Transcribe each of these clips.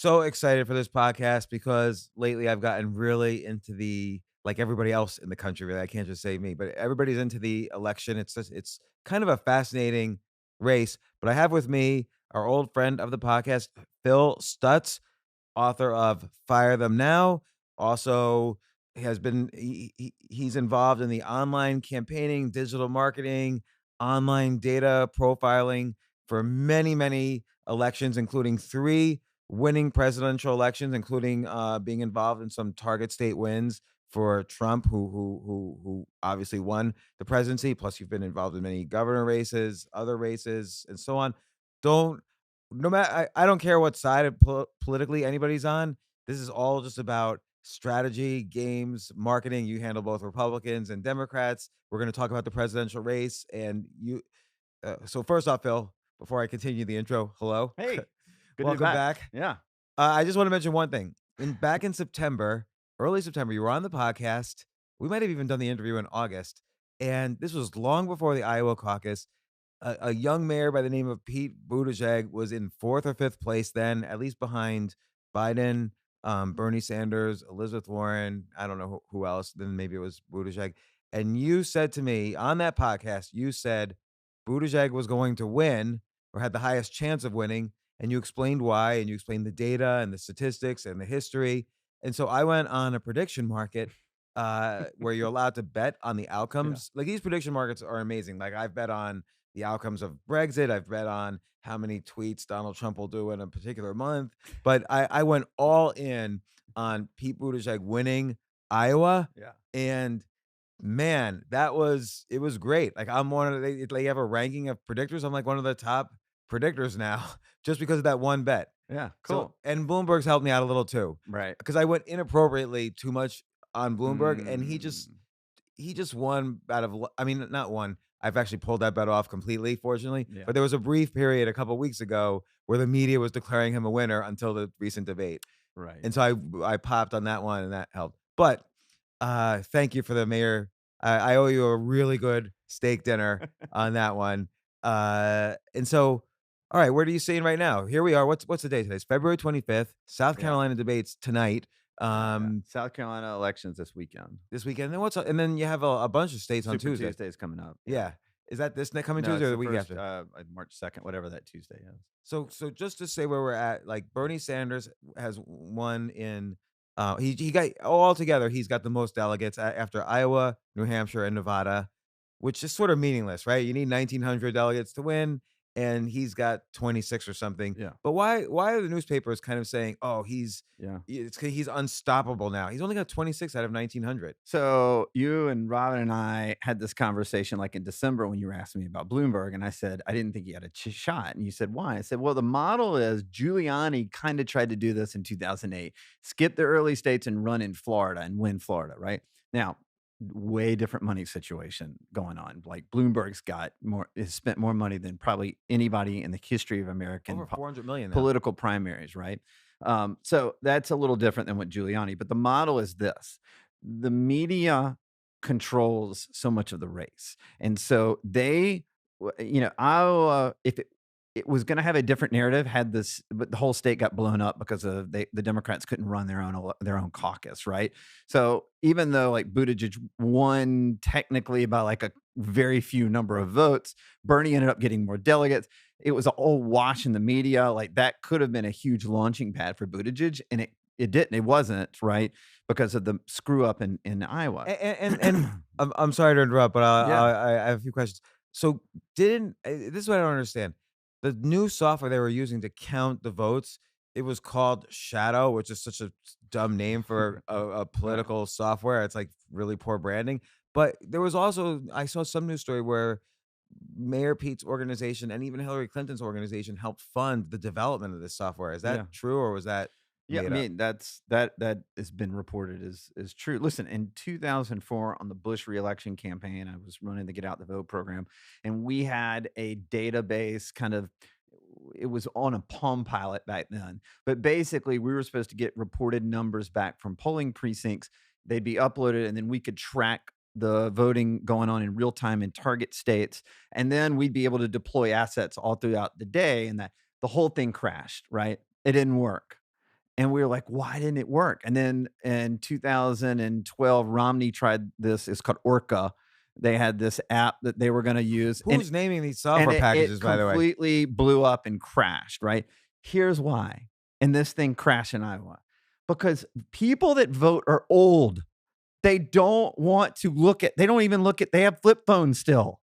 so excited for this podcast because lately I've gotten really into like everybody else in the country, really. I can't just say me, but everybody's into the election. It's kind of a fascinating race. But I have with me our old friend of the podcast, Phil Stutts, author of Fire Them Now. Also, he's involved in the online campaigning, digital marketing, online data profiling for many elections, including three winning presidential elections, including being involved in some target state wins for Trump, who obviously won the presidency. Plus, you've been involved in many governor races, other races, and so on. Don't no matter I don't care what side of politically anybody's on. This is all just about strategy, games, marketing. You handle both Republicans and Democrats. We're going to talk about the presidential race, and you. So first off, Phil, before I continue the intro, hello, Hey, good to be welcome back. back. Yeah. I just want to mention one thing. Back in September, early September, you were on the podcast. We might have even done the interview in August, and this was long before the Iowa caucus. A young mayor by the name of Pete Buttigieg was in fourth or fifth place then, at least behind Biden, Bernie Sanders, Elizabeth Warren. I don't know who else. Then maybe it was Buttigieg. And you said to me on that podcast, you said Buttigieg was going to win or had the highest chance of winning. And you explained why, and you explained the data and the statistics and the history. And so I went on a prediction market where you're allowed to bet on the Yeah. outcomes. Like these prediction markets are amazing. Like I've bet on the outcomes of Brexit. I've bet on how many tweets Donald Trump will do in a particular month. But I went all in on Pete Buttigieg winning Iowa. Yeah. And man, it was great. Like I'm one of they have a ranking of predictors. I'm like one of the top predictors now just because of that one bet. Yeah. So Cool. and Bloomberg's helped me out a little too Right. because I went inappropriately too much on Bloomberg and Mm, he just won out of I mean, not one. I've actually pulled that bet off completely, fortunately. yeah. But there was a brief period a couple weeks ago where the media was declaring him a winner until the recent debate. Right. And so I popped on that one and that helped. But thank you for the mayor. I owe you a really good steak dinner on that one. And so all right, where are you seeing right now? Here we are. What's the date today? It's February 25th. South Yeah. Carolina debates tonight. Yeah. Um, South Carolina elections this weekend. this weekend. And then you have a bunch of states on Super Tuesday. Tuesday is coming up. Yeah. Yeah. Is that this coming No, Tuesday it's or the the week first after? March 2nd, whatever that Tuesday is. So just to say where we're at, like Bernie Sanders has won in he got all together, he's got the most delegates after Iowa, New Hampshire, and Nevada, which is sort of meaningless, right? You need 1,900 delegates to win, and he's got 26 or something. Yeah. But why are the newspapers kind of saying, "Oh, Yeah. he's unstoppable now"? He's only got 26 out of 1,900. So you and Robin and I had this conversation like in December when you were asking me about Bloomberg, and I said I didn't think he had a shot, and you said why? I said, well, the model is Giuliani kind of tried to do this in 2008, skip the early states and run in Florida and win Florida, right? Now, way different money situation going on. Like Bloomberg's got more, has spent more money than probably anybody in the history of American Over 400 million now. political primaries, right? So that's a little different than what Giuliani, but the model is this: the media controls so much of the race. And so Iowa, if it was going to have a different narrative had this, but the whole state got blown up because of the Democrats couldn't run their own caucus, right? So even though like Buttigieg won technically by like a very few number of votes, Bernie ended up getting more delegates. It was all wash in the media. Like that could have been a huge launching pad for Buttigieg, and it didn't. It wasn't, right, because of the screw up in Iowa. And I'm sorry to interrupt, but Yeah. I have a few questions. So didn't this is what I don't understand. The new software they were using to count the votes, it was called Shadow, which is such a dumb name for a Right. political software. It's like really poor branding. But there was also I saw some news story where Mayor Pete's organization and even Hillary Clinton's organization helped fund the development of this software. Is Yeah. that true or was that Yeah, I made up? mean, that has been reported as true. Listen, in 2004 on the Bush reelection campaign, I was running the Get Out the Vote program, and we had a database kind of, it was on a Palm Pilot back then. But basically, we were supposed to get reported numbers back from polling precincts. They'd be uploaded, and then we could track the voting going on in real time in target states. And then we'd be able to deploy assets all throughout the day, and that the whole thing crashed, right? It didn't work. And we were like, why didn't it work? And then in 2012, Romney tried this. It's called Orca. They had this app that they were going to use, and Who's naming these and software it packages, by the way? completely blew up and crashed, right? Here's why. And this thing crashed in Iowa because people that vote are old. They don't want to look at, they don't even look at, they have flip phones still.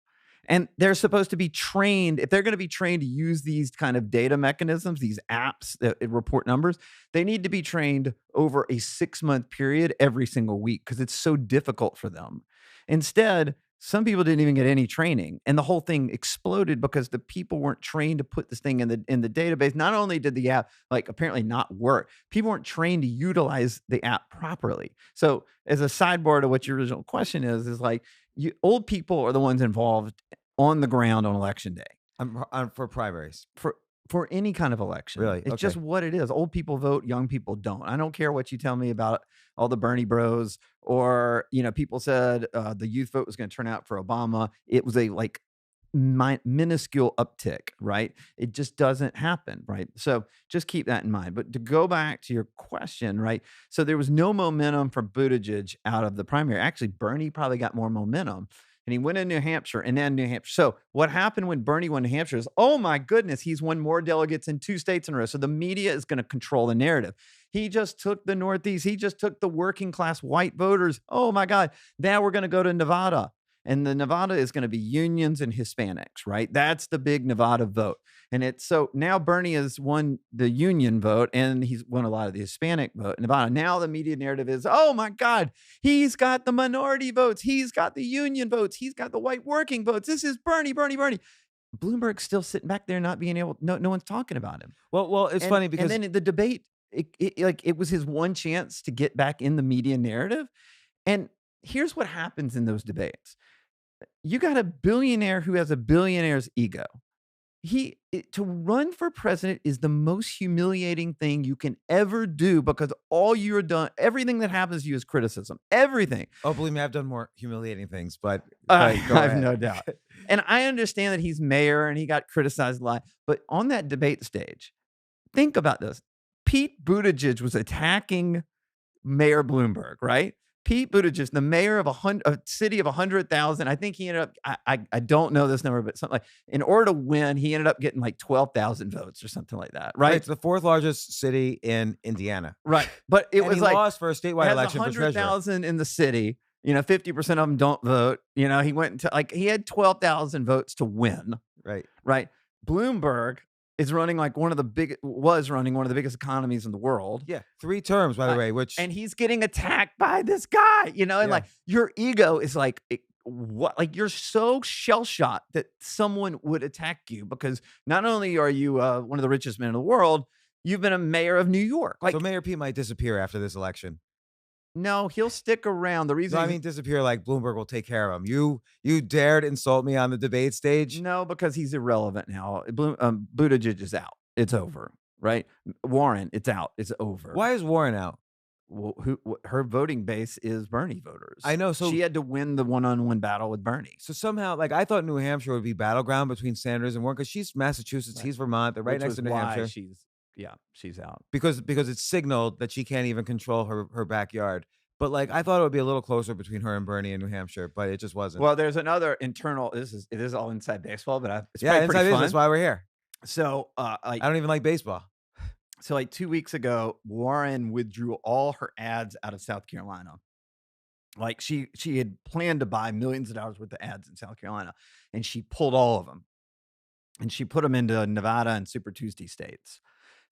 And they're supposed to be trained. If they're going to be trained to use these kind of data mechanisms, these apps that report numbers, they need to be trained over a 6-month period every single week because it's so difficult for them. Instead, some people didn't even get any training, and the whole thing exploded because the people weren't trained to put this thing in the database. Not only did the app like apparently not work, people weren't trained to utilize the app properly. So, as a sidebar to what your original question is like old people are the ones involved on the ground on election day I'm for primaries. for any kind of election. Really? It's just Okay. what it is. Old people vote, young people don't. I don't care what you tell me about all the Bernie bros or people said the youth vote was going to turn out for Obama. It was a like minuscule uptick, right? It just doesn't happen, right? So just keep that in mind. But to go back to your question, right? So there was no momentum for Buttigieg out of the primary. Actually, Bernie probably got more momentum. And he went in New Hampshire and then New Hampshire. So what happened when Bernie won New Hampshire is, oh my goodness, he's won more delegates in 2 states in a row. So the media is going to control the narrative. He just took the Northeast. He just took the working class white voters. Oh my God. Now we're going to go to Nevada. And the Nevada is going to be unions and Hispanics, right? That's the big Nevada vote. And it's so now Bernie has won the union vote and he's won a lot of the Hispanic vote in Nevada. Now the media narrative is, oh my God, he's got the minority votes. He's got the union votes. He's got the white working votes. This is Bernie, Bernie, Bernie. Bloomberg's still sitting back there not being able, no one's talking about him. Well, it's funny And because then the debate, it was his one chance to get back in the media narrative. And here's what happens in those debates. You got a billionaire who has a billionaire's ego. To run for president is the most humiliating thing you can ever do because all you're done, everything that happens to you is criticism. Everything. oh, believe me, I've done more humiliating things, but I go have ahead. no doubt. And I understand that he's mayor and he got criticized a lot. But on that debate stage, think about this. Pete Buttigieg was attacking Mayor Bloomberg, right? Pete Buttigieg, the mayor of a city of 100,000. I think he ended up, I don't know this number, but something like, in order to win, he ended up getting like 12,000 votes or something like that, Right, right? it's the fourth largest city in Indiana. Right. But it And was he like, lost for a statewide has election for treasurer. 100,000 in the city. 50% of them don't vote. He went into like, he had 12,000 votes to win, Right. right? Bloomberg is running like was running one of the biggest economies in the world. Yeah, 3 terms, by the way, which And he's getting attacked by this guy, and Yeah. like your ego is like, what? Like you're so shell shocked that someone would attack you because not only are you one of the richest men in the world, you've been a mayor of New York. Like, so Mayor Pete might disappear after this election. no, he'll stick around. The reason No, I mean disappear like Bloomberg will take care of him. You dared insult me on the debate stage? no, because he's irrelevant now. Buttigieg is out. It's over, right? Warren, it's out. It's over. Why is Warren out? Well, her voting base is Bernie voters. I know, so she had to win the one-on-one battle with Bernie. So somehow, like I thought New Hampshire would be battleground between Sanders and Warren because she's Massachusetts, Right. he's Vermont, they're right Which next was to New why Hampshire. she's out. Because it's signaled that she can't even control her backyard. But like I thought it would be a little closer between her and Bernie in New Hampshire, but it just wasn't. Well, there's another internal. It is all inside baseball, but it's yeah, probably inside pretty this, fun. that's why we're here. So, I don't even like baseball. so like 2 weeks ago, Warren withdrew all her ads out of South Carolina. Like she had planned to buy millions of dollars worth of ads in South Carolina, and she pulled all of them, and she put them into Nevada and Super Tuesday states.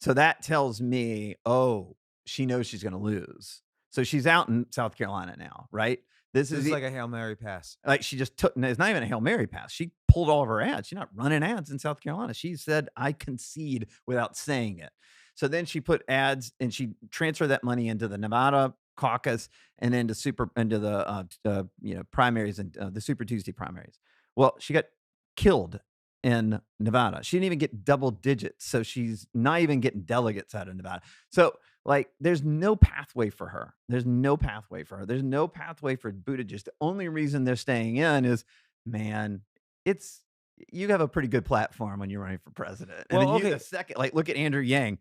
So that tells me, oh, she knows she's going to lose. So she's out in South Carolina now, right? This This is is like a Hail Mary pass. like she just took. It's not even a Hail Mary pass. She pulled all of her ads. She's not running ads in South Carolina. She said, "I concede" without saying it. So then she put ads and she transferred that money into the Nevada caucus and then into the primaries and the Super Tuesday primaries. Well, she got killed in Nevada. She didn't even get double digits, so she's not even getting delegates out of Nevada. So like, there's no pathway for her. There's no pathway for her. There's no pathway for Buttigieg. The only reason they're staying in is, man, you have a pretty good platform when you're running for president. And Well, then okay. the second, like, look at Andrew Yang.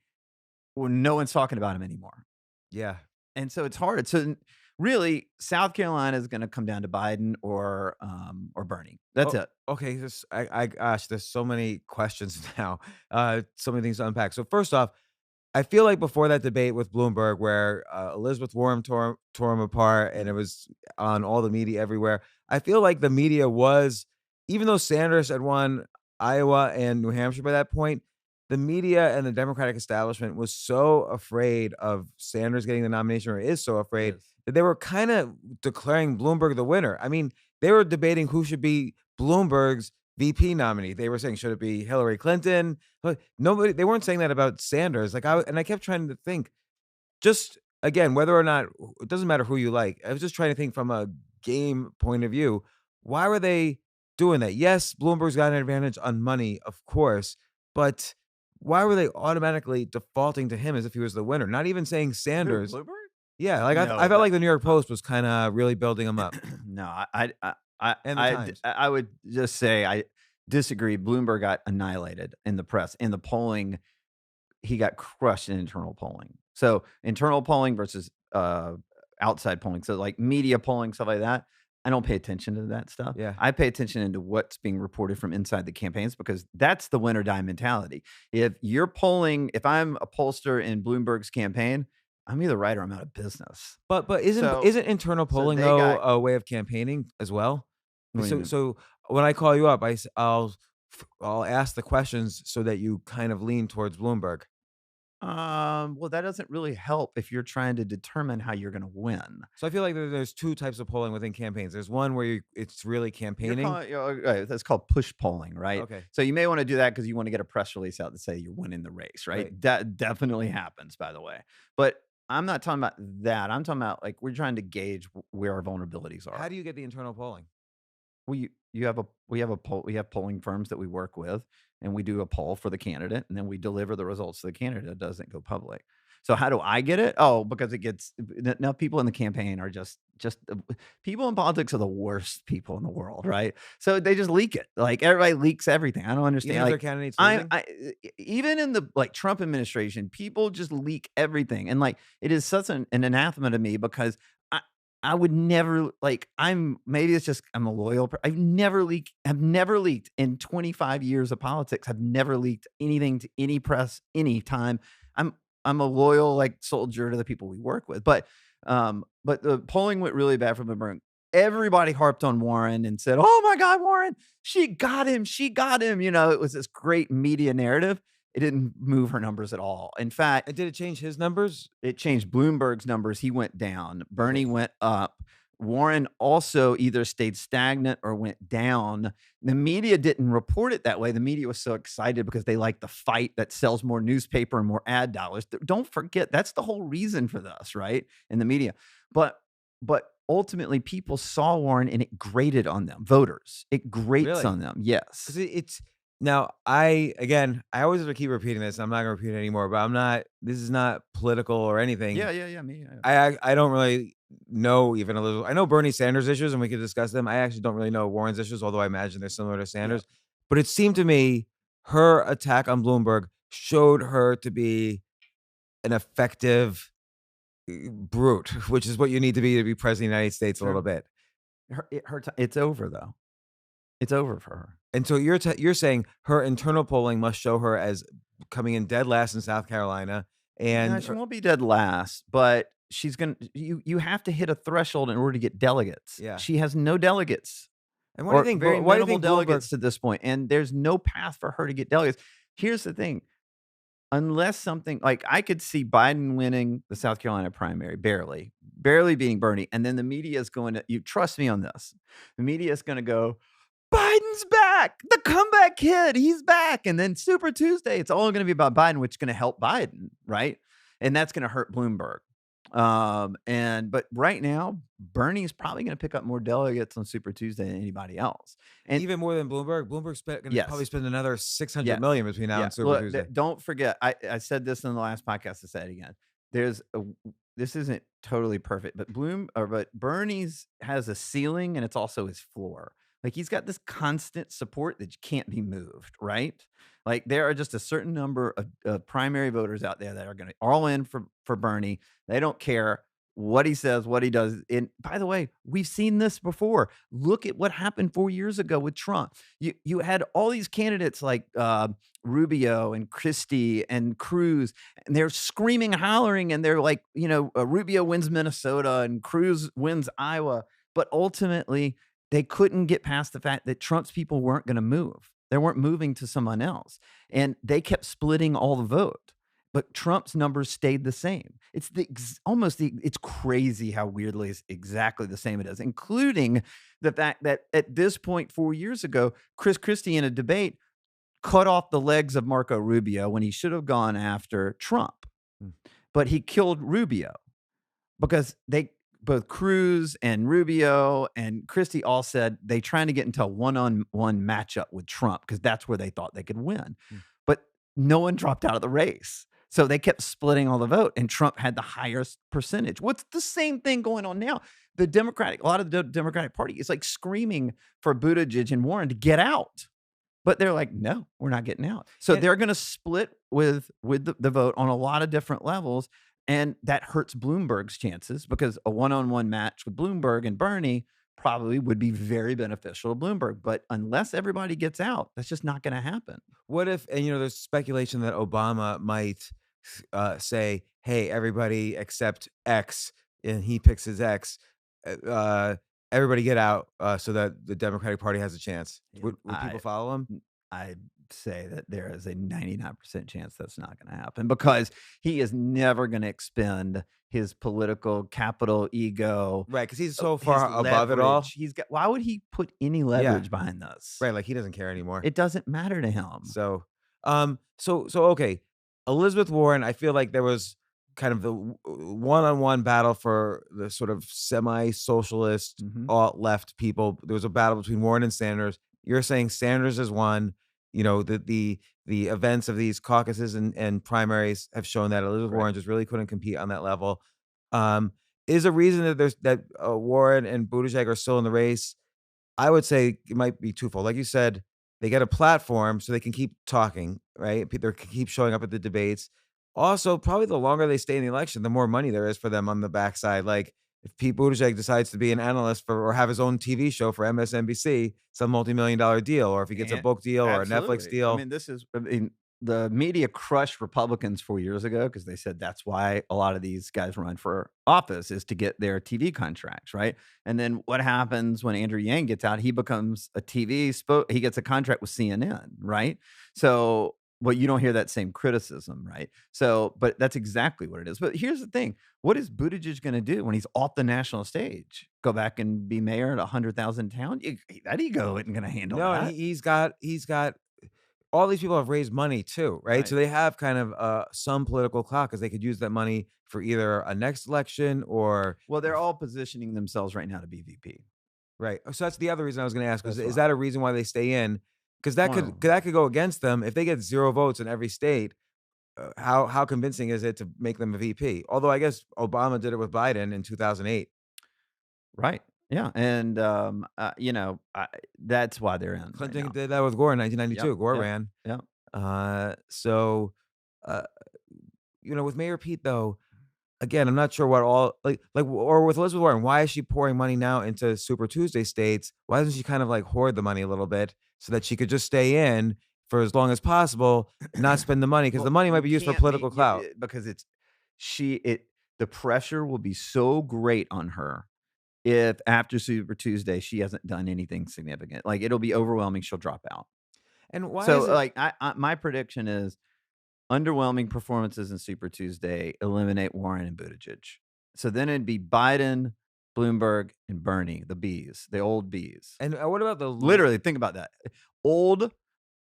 well, no one's talking about him anymore. Yeah. And so it's hard. So really, South Carolina is gonna come down to Biden or Bernie. That's Oh, it. okay. This I gosh, there's so many questions now. So many things to unpack. So first off, I feel like before that debate with Bloomberg, where Elizabeth Warren tore him apart, and it Mm, was on all the media everywhere. I feel like the media was, even though Sanders had won Iowa and New Hampshire by that point, the media and the Democratic establishment was so afraid of Sanders getting the nomination, or is so it afraid is. that they were kind of declaring Bloomberg the winner. I mean, they were debating who should be Bloomberg's VP nominee. They were saying, should it be Hillary Clinton? But nobody, they weren't saying that about Sanders. I kept trying to think, just again, whether or not, it doesn't matter who you like. I was just trying to think from a game point of view, why were they doing that? Yes, Bloomberg's got an advantage on money, of course, but why were they automatically defaulting to him as if he was the winner? Not even saying Who, Sanders. Bloomberg? Yeah, like I No, felt that like the New York Post was kind of really building him up, no, and the Times. I would just say I disagree. Bloomberg got annihilated in the press. In the polling, he got crushed in internal polling. So internal polling versus outside polling. So like media polling, stuff like that. I don't pay attention to that stuff. Yeah. I pay attention into what's being reported from inside the campaigns because that's the win or die mentality. If you're polling, if I'm a pollster in Bloomberg's campaign, I'm either right or I'm out of business. But isn't So isn't internal so polling, they though, got a way of campaigning as well? what do you mean? So when I call you up, I'll ask the questions so that you kind of lean towards Bloomberg. Well, that doesn't really help if you're trying to determine how you're gonna win. So I feel like there's 2 types of polling within campaigns. There's one where it's really You're campaigning. calling, that's called push polling, right? Okay, So you may want to do that because you want to get a press release out to say you're winning the race, right? right. That definitely happens, by the way. But I'm not talking about that. I'm talking about like we're trying to gauge where our vulnerabilities How are. do you get the internal polling? We have polling firms that we work with, and we do a poll for the candidate, and then we deliver the results to the candidate. It doesn't go public. So how do I get it? Oh, because it gets now people in the campaign are people in politics are the worst people in the world, right? So they just leak it. Like everybody leaks everything. I don't Even understand. if their Like candidate's losing? even in the like Trump administration, people just leak everything, and like it is such an anathema to me because I would never like I'm maybe it's just I'm a loyal I've never leaked in 25 years of politics. I've never leaked anything to any press anytime. I'm I'm a loyal like soldier to the people we work with. But the polling went really bad for Bloomberg. Everybody harped on Warren and said, "Oh my God, Warren, she got him. She got him." You know, it was this great media narrative. It didn't move her numbers at all. In fact, And did it change his numbers? it changed Bloomberg's numbers. He went down. Bernie Okay. went up. Warren also either stayed stagnant or went down. The media didn't report it that way. The media was so excited because they like the fight that sells more newspaper and more ad dollars. Don't forget that's the whole reason for this, right? In the media. But but ultimately people saw Warren and it grated on them. Voters. It grates Really? on them. 'Cause Yes. it's now, I always have to keep repeating this, I'm not gonna repeat it anymore, but I'm not, this is not political or anything. Yeah, yeah, yeah. Me. Yeah. I don't really know even a little. I know Bernie Sanders' issues, and we could discuss them. I actually don't really know Warren's issues, although I imagine they're similar to Yeah. Sanders. But it seemed to me her attack on Bloomberg showed her to be an effective brute, which is what you need to be president of the United States a little Sure. bit. It's over though. It's over for her. And so you're saying her internal polling must show her as coming in dead last in South Carolina, No, and she won't be dead last, but she's gonna you have to hit a threshold in order to get delegates. yeah. She has no delegates And or very why do you minimal think Bloomberg? delegates to this point, and there's no path for her to get delegates. Here's the thing, unless something like I could see Biden winning the South Carolina primary, barely beating Bernie, and then the media is going to you trust me on this. The media is gonna go, Biden's back. The comeback kid, he's back. And then Super Tuesday, it's all going to be about Biden, which is going to help Biden, right? And that's going to hurt Bloomberg. But right now, Bernie's probably going to pick up more delegates on Super Tuesday than anybody else. And Even more than Bloomberg? Bloomberg's gonna probably yes, spend another 600,000,000 yes, between now yeah. and Super Look, Tuesday. don't forget, I said this in the last podcast. I said it again. There's a this isn't totally perfect, but Bernie's has a ceiling and it's also his floor. Like he's got this constant support that can't be moved, right? Like, there are just a certain number of primary voters out there that are gonna all in for Bernie. They don't care what he says, what he does. And by the way, we've seen this before. Look at what happened 4 years ago with Trump. You had all these candidates like, Rubio and Christie and Cruz, and they're screaming, hollering, and they're like, Rubio wins Minnesota and Cruz wins Iowa. But ultimately, they couldn't get past the fact that Trump's people weren't going to move. They weren't moving to someone else. And they kept splitting all the vote. But Trump's numbers stayed the same. It's it's crazy how weirdly it's exactly the same it is, including the fact that at this point 4 years ago, Chris Christie in a debate cut off the legs of Marco Rubio when he should have gone after Trump. Mm. But he killed Rubio because they both Cruz and Rubio and Christie all said they trying to get into a one-on-one matchup with Trump because that's where they thought they could win. Mm. But no one dropped out of the race. So they kept splitting all the vote, and Trump had the highest percentage. What's the same thing going on now? A lot of the Democratic Party is like screaming for Buttigieg and Warren to get out. But they're like, no, we're not getting out. So And they're going to split with the vote on a lot of different levels. And that hurts Bloomberg's chances because a one-on-one match with Bloomberg and Bernie probably would be very beneficial to Bloomberg. But unless everybody gets out, that's just not going to happen. what if, and there's speculation that Obama might say, "Hey, everybody except X," and he picks his X. Uh, Everybody get out so that the Democratic Party has a chance. Yeah, Would people follow him? I say that there is a 99% chance that's not going to happen because he is never going to expend his political capital, ego, Right, because he's so his far above it all. leverage. Why would he put any leverage behind this? Right, like he doesn't care anymore. It doesn't matter to him. So, so okay, Elizabeth Warren. I feel like there was kind of the one-on-one battle for the sort of semi-socialist Mhm. alt-left people. There was a battle between Warren and Sanders. You're saying Sanders has won. The events of these caucuses and primaries have shown that Elizabeth Right. Warren just really couldn't compete on that level. Um, is a reason that Warren and Buttigieg are still in the race. I would say it might be twofold. Like you said, they get a platform so they can keep talking, right? They keep showing up at the debates. Also, probably the longer they stay in the election, the more money there is for them on the backside. Like if Pete Buttigieg decides to be an analyst for or have his own TV show for MSNBC, some multi-million-dollar deal, or if he gets a And book deal or a Netflix absolutely. deal. I mean, the media crushed Republicans 4 years ago because they said that's why a lot of these guys run for office is to get their TV contracts, right? And then what happens when Andrew Yang gets out? He becomes a he gets a contract with CNN, right? So, well, you don't hear that same criticism, right? So, but that's exactly what it is. But here's the thing: what is Buttigieg going to do when he's off the national stage? Go back and be mayor at 100,000 town? That ego isn't going to handle No, and that, he's got all these people have raised money too, right? right? So they have kind of some political clout because they could use that money for either a next election or Well, they're all positioning themselves right now to be VP. right. So that's the other reason I was going to ask was, That's is why. that a reason why they stay in? Because Well, that could go against them if they get 0 votes in every state. How convincing is it to make them a VP? Although I guess Obama did it with Biden in 2008. right. Yeah. And, that's why they're in right Clinton now. did that with Gore in Yep. 1992. Gore Yep. ran. Yep. So, uh, with Mayor Pete though, again, I'm not sure what all or with Elizabeth Warren, why is she pouring money now into Super Tuesday states? Why doesn't she kind of like hoard the money a little bit so that she could just stay in for as long as possible, not spend the money because the Well, money might you be used for can't be political clout. because the pressure will be so great on her if after Super Tuesday she hasn't done anything significant. Like it'll be overwhelming. She'll drop out. And why So, is it like, my prediction is underwhelming performances in Super Tuesday eliminate Warren and Buttigieg. So then it'd be Biden, Bloomberg, and Bernie, the bees, the old bees. and what about Literally, think about that. Old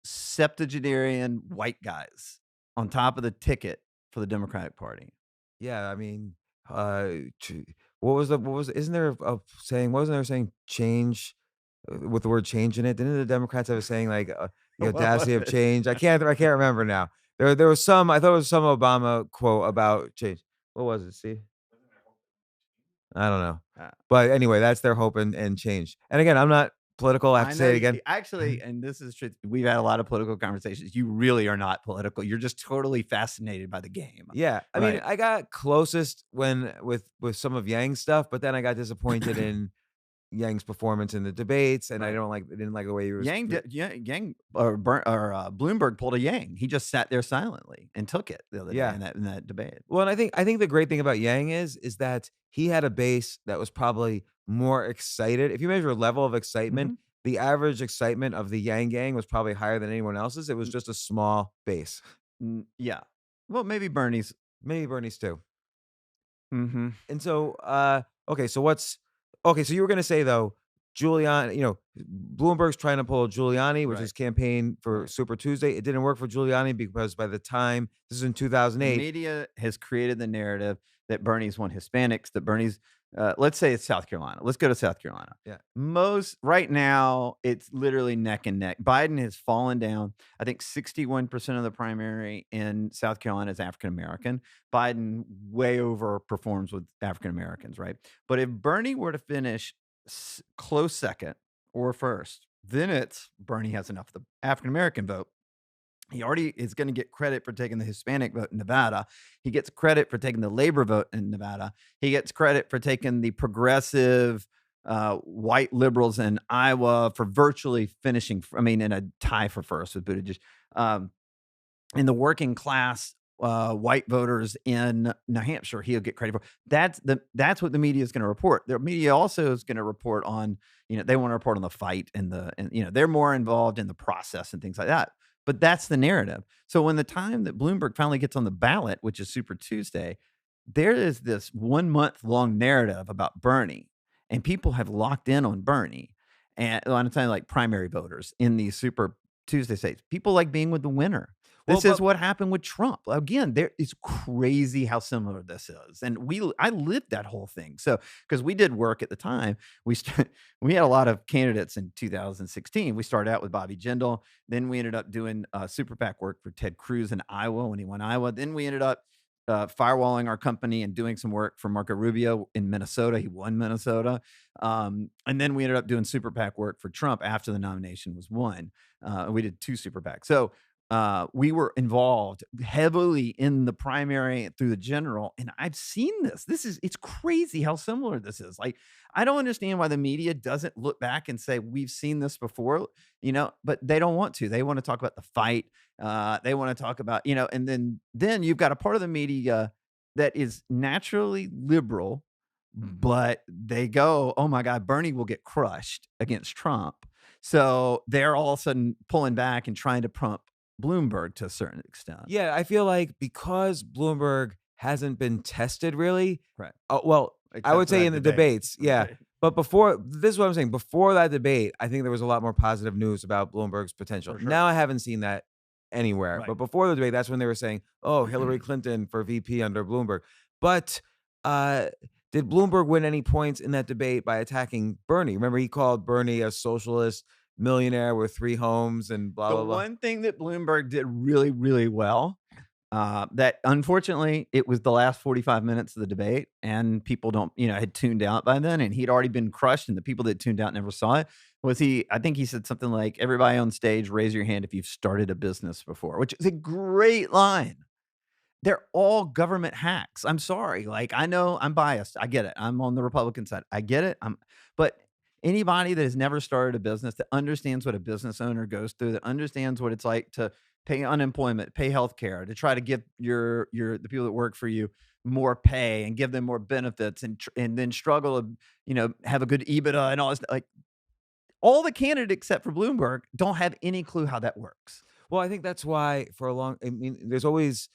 septuagenarian white guys on top of the ticket for the Democratic Party. yeah, I mean, what was isn't there a saying, wasn't there a saying change with the word change in it? Didn't the Democrats have a saying like the What audacity was of it? change? I can't remember now. There was some, I thought it was some Obama quote about change. What was it? See? I don't know. Uh, But anyway, that's their hope and change. And again, I'm not political. I have I to know say it you again. actually, and this is true. We've had a lot of political conversations. You really are not political. You're just totally fascinated by the game, Yeah, I mean, right? I got closest when with some of Yang's stuff, but then I got disappointed in Yang's performance in the debates, and Right. I didn't like the way he was. Yang or Bloomberg pulled a Yang. He just sat there silently and took it the other day Yeah. in that debate. Well, and I think the great thing about Yang is that he had a base that was probably more excited. If you measure a level of excitement, Mhm. the average excitement of the Yang gang was probably higher than anyone else's. It was N just a small base. yeah. Well, maybe Bernie's. Maybe Bernie's too. Mhm. And so, okay, so what's okay, so you were gonna say though, Giuliani, Bloomberg's trying to pull Giuliani with Right, his campaign for right. Super Tuesday. It didn't work for Giuliani because by the time this is in The 2008. media has created the narrative that Bernie's won Hispanics, that Bernie's, let's say it's South Carolina. Let's go to South Carolina. Yeah. Most right now, it's literally neck and neck. Biden has fallen down. I think 61% of the primary in South Carolina is African American. Biden way overperforms with African Americans, right? But if Bernie were to finish close second or first, then it's Bernie has enough of the African American vote. He already is going to get credit for taking the Hispanic vote in Nevada. He gets credit for taking the labor vote in Nevada. He gets credit for taking the progressive white liberals in Iowa for virtually finishing, I mean, in a tie for first with Buttigieg. Um, and the working class white voters in New Hampshire, he'll get credit for. That's what the media is going to report. The media also is going to report on, they want to report on the fight and they're more involved in the process and things like that. But that's the narrative. So when the time that Bloomberg finally gets on the ballot, which is Super Tuesday, there is this 1 month long narrative about Bernie, and people have locked in on Bernie. And I'm saying like primary voters in these Super Tuesday states, people like being with the winner. Well, This is but what happened with Trump. Again, there it's crazy how similar this is. And I lived that whole thing. So, because we did work at the time, we had a lot of candidates in 2016. We started out with Bobby Jindal. Then we ended up doing super PAC work for Ted Cruz in Iowa when he won Iowa. Then we ended up firewalling our company and doing some work for Marco Rubio in Minnesota. He won Minnesota. And then we ended up doing super PAC work for Trump after the nomination was won. We did 2 super PACs. So we were involved heavily in the primary through the general, and I've seen this. It's crazy how similar this is. Like, I don't understand why the media doesn't look back and say we've seen this before, but they don't want to. They want to talk about the fight. They want to talk about, and then you've got a part of the media that is naturally liberal, but they go, oh my God, Bernie will get crushed against Trump. So they're all of a sudden pulling back and trying to pump Bloomberg to a certain extent. yeah, I feel like because Bloomberg hasn't been tested really, Right. well, I Except would for say that in the debate. debates, yeah. Right. But before this is what I'm saying. Before that debate, I think there was a lot more positive news about Bloomberg's potential. For sure. Now I haven't seen that anywhere. Right. But before the debate, that's when they were saying, "Oh, Hillary Clinton for VP under Bloomberg." But uh, did Bloomberg win any points in that debate by attacking Bernie? Remember, he called Bernie a socialist millionaire with 3 homes and blah The blah blah. one thing that Bloomberg did really, really well, that unfortunately it was the last 45 minutes of the debate, and people don't, had tuned out by then, and he'd already been crushed, and the people that tuned out never saw it. I think he said something like, "Everybody on stage, raise your hand if you've started a business before," which is a great line. They're all government hacks. I'm sorry. Like, I know I'm biased. I get it. I'm on the Republican side. I get it. But anybody that has never started a business, that understands what a business owner goes through, that understands what it's like to pay unemployment, pay health care, to try to give the people that work for you more pay and give them more benefits, and then struggle to, have a good EBITDA and all this. Like, all the candidates except for Bloomberg don't have any clue how that works. Well, I think that's why I mean, there's always,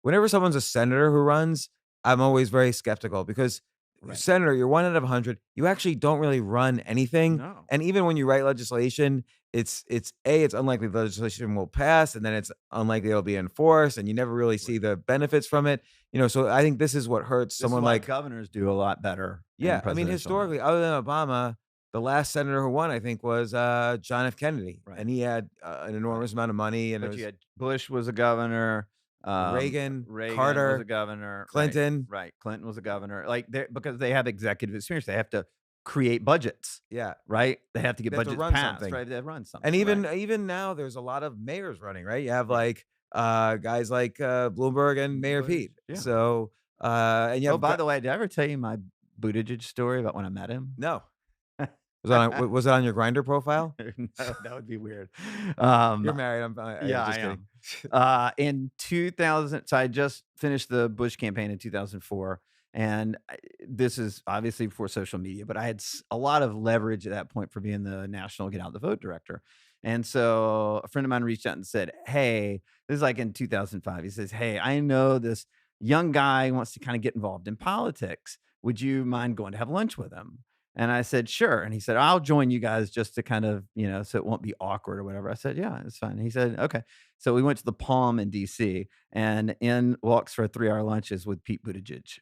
whenever someone's a senator who runs, I'm always very skeptical because Right. senator, you're 1 out of 100. You actually don't really run anything. No. And even when you write legislation, it's unlikely the legislation will pass, and then it's unlikely it'll be enforced, and you never really see Right. the benefits from it. So I think this is what hurts This is someone why like, governors do a lot better in yeah, I mean, presidential. historically, other than Obama, the last senator who won, I think, was John F. Kennedy, Right, and he had an right. enormous amount of money, and it But you was had Bush was a governor, Reagan, Reagan was a Carter, governor, right, Clinton. right. Clinton was a governor. Like, because they have executive experience. They have to create budgets, Yeah. right? They have to get They have to budgets run passed, something. right? They have to run And something, right? even now, there's a lot of mayors running, right? You have, Yeah. like, guys like, Bloomberg and Mayor Bush, Pete. yeah. So, and you Oh, have by the way, did I ever tell you my Buttigieg story about when I met him? no. Was that on your Grinder profile? No, that would be weird. You're Um, married, yeah, I just kidding. am. In 2000, so I just finished the Bush campaign in 2004, and this is obviously before social media, but I had a lot of leverage at that point for being the national Get Out the Vote director. And so a friend of mine reached out and said, "Hey, this is like in 2005." He says, "Hey, I know this young guy wants to kind of get involved in politics. Would you mind going to have lunch with him?" And I said, "Sure." And he said, "I'll join you guys just to kind of, so it won't be awkward or whatever." I said, "Yeah, it's fine." He said, "Okay." So we went to the Palm in DC, and in walks for 3-hour lunches with Pete Buttigieg.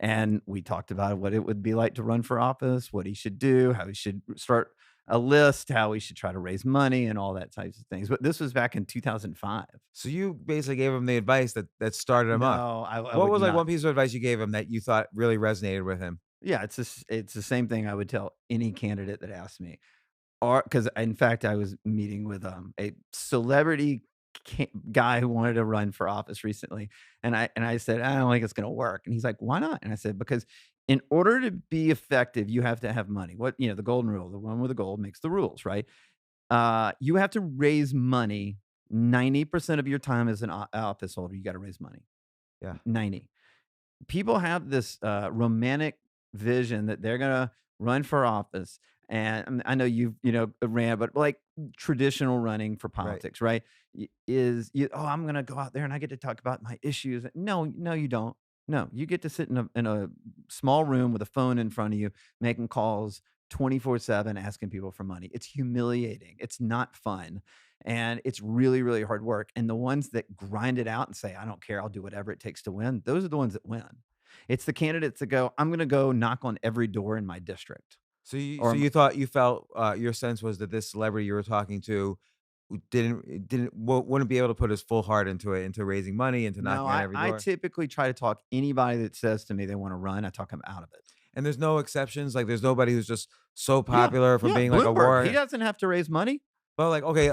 And we talked about what it would be like to run for office, what he should do, how he should start a list, how he should try to raise money, and all that types of things. But this was back in 2005. So you basically gave him the advice that started him up. No, I What would was, like, not. one piece of advice you gave him that you thought really resonated with him? Yeah, it's the same thing I would tell any candidate that asked me. Or because in fact, I was meeting with, a celebrity guy who wanted to run for office recently, and I said, "I don't think it's gonna work," and he's like, "Why not?" And I said, "Because in order to be effective, you have to have money." The golden rule, the one with the gold makes the rules, right? You have to raise money 90% of your time as an office holder, you gotta raise money. Yeah. 90. People have this romantic vision that they're gonna run for office, and I know you've ran, but like traditional running for Right. politics, right? Is you oh I'm gonna go out there and I get to talk about my issues. No, no, you don't. No, you get to sit in a small room with a phone in front of you, making calls 24/7, asking people for money. It's humiliating. It's not fun. And it's really, really hard work. And the ones that grind it out and say, "I don't care, I'll do whatever it takes to win," those are the ones that win. It's the candidates that go, "I'm gonna go knock on every door in my district." So Or you thought you felt, your sense was that this celebrity you were talking to wouldn't be able to put his full heart into it, into raising money, into no, knocking on every I door? typically try to talk anybody that says to me they wanna run, I talk them out of it. And there's no exceptions? Like, there's nobody who's just so Yeah, popular from yeah, being like a Bloomberg, he warrior. doesn't have to raise money. Well, like, okay,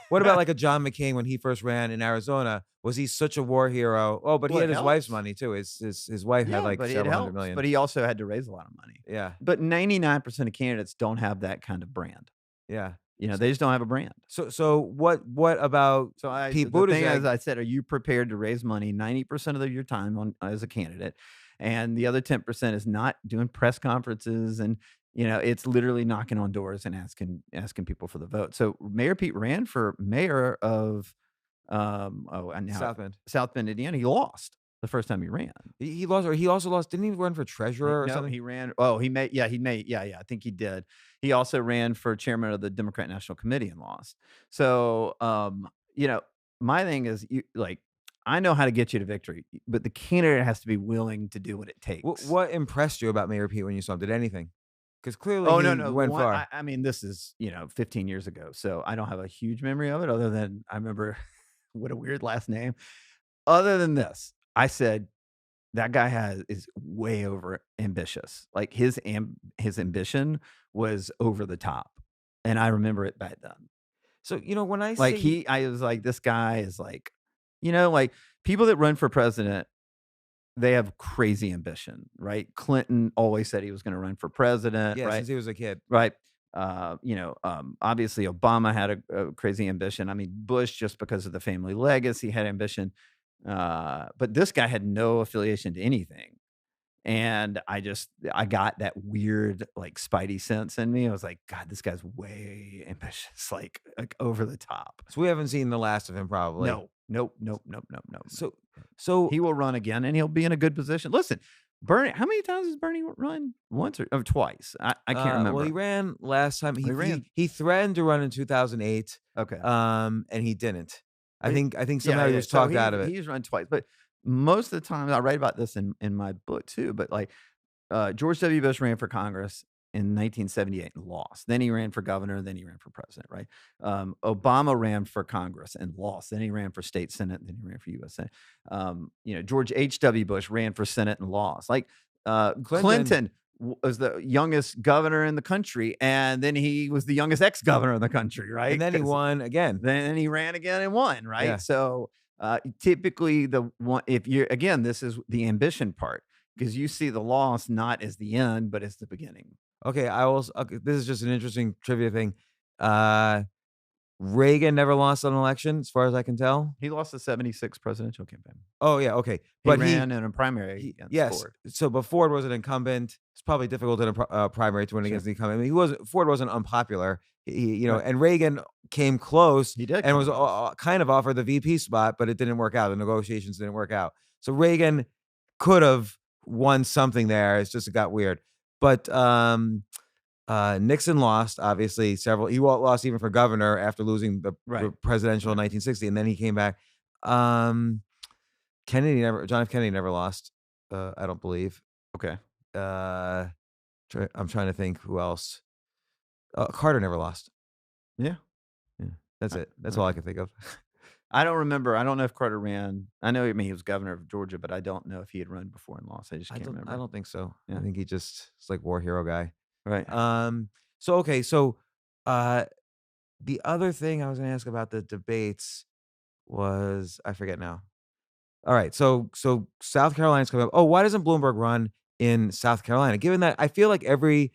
what about like a John McCain when he first ran in Arizona? Was he such a war hero? Oh, but he Well, it had his wife's helps. money too. His wife had Yeah, like but it several hundred helps, million. but he also had to raise a lot of money. Yeah, But 99% of candidates don't have that kind of brand. yeah. They just don't have a brand. So what about So Pete the thing is, Buttigieg? I said, are you prepared to raise money 90% of your time on as a candidate? And the other 10% is not doing press conferences and it's literally knocking on doors and asking people for the vote. So Mayor Pete ran for mayor of and now South Bend. South Bend, Indiana. He lost the first time he ran. He lost, or he also lost. Didn't he run for treasurer or No, something? he ran. Oh, he made. Yeah, I think he did. He also ran for chairman of the Democrat National Committee and lost. So, my thing is, I know how to get you to victory, but the candidate has to be willing to do what it takes. What impressed you about Mayor Pete when you saw him? Did anything? Because clearly Oh no, he no. The went one far. I mean, this is 15 years ago, so I don't have a huge memory of it, other than I remember what a weird last name. Other than this, I said that guy is way over ambitious. Like his ambition was over the top, and I remember it back then. So when I Like say I was like, this guy is like, like people that run for president, they have crazy ambition, right? Clinton always said he was going to run for president, yeah, right? since he was a kid. Right. Obviously Obama had a crazy ambition. I mean, Bush, just because of the family legacy, had ambition. But this guy had no affiliation to anything. And I got that weird, like, spidey sense in me. I was like, "God, this guy's way ambitious, like over the top." So we haven't seen the last of him probably. No, nope, nope, nope, nope, nope, nope. So so He will run again, and he'll be in a good position. Listen, Bernie, how many times has Bernie run? Once or twice? I can't well, he remember. ran last time. He ran. He threatened to run in 2008, Okay. and he didn't. I He think I think Yeah, somehow he yeah. was So talked out of it. he's run twice, but most of the time, I write about this in my book too. But like George W. Bush ran for Congress in 1978 and lost. Then he ran for governor. Then he ran for president. Right. Obama ran for Congress and lost. Then he ran for state senate. Then he ran for U.S. Senate. George H.W. Bush ran for Senate and lost. Like Clinton Clinton was the youngest governor in the country, and then he was the youngest ex-governor in the country, And right? then he Because won again. then he ran again and won, right? Yeah. So, typically, the one if you're again, this is the ambition part because you see the loss not as the end, but as the beginning. Okay, I will okay, this is just an interesting trivia thing. Uh, Reagan never lost an election as far as I can tell. He lost the '76 presidential campaign. Oh, yeah, okay. He But ran in a primary he against yes. Ford. So, but Ford was an incumbent. It's probably difficult in a primary to win Sure. against the incumbent. I mean, he wasn't Ford wasn't unpopular. Right. And Reagan came close He did and come was close. kind of offered the VP spot, but it didn't work out. The negotiations didn't work out. So Reagan could have won something there. It's just it got weird. But Nixon lost, obviously, several. He lost even for governor after losing the Right. presidential in Right. 1960, and then he came back. Um, John F. Kennedy never lost. I don't believe. Okay. Uh, I'm trying to think who else. Carter never lost. Yeah. Yeah, that's Uh, it. That's all I okay. can think of. I don't remember. I don't know if Carter ran. I know, I mean, he was governor of Georgia, but I don't know if he had run before and lost. I just can't I remember. don't think so. I Yeah. think he just is like war hero guy. Right. So okay, so uh, the other thing I was going to ask about the debates was I forget now. All right, so South Carolina's coming up. Oh, why doesn't Bloomberg run in South Carolina? Given that I feel like every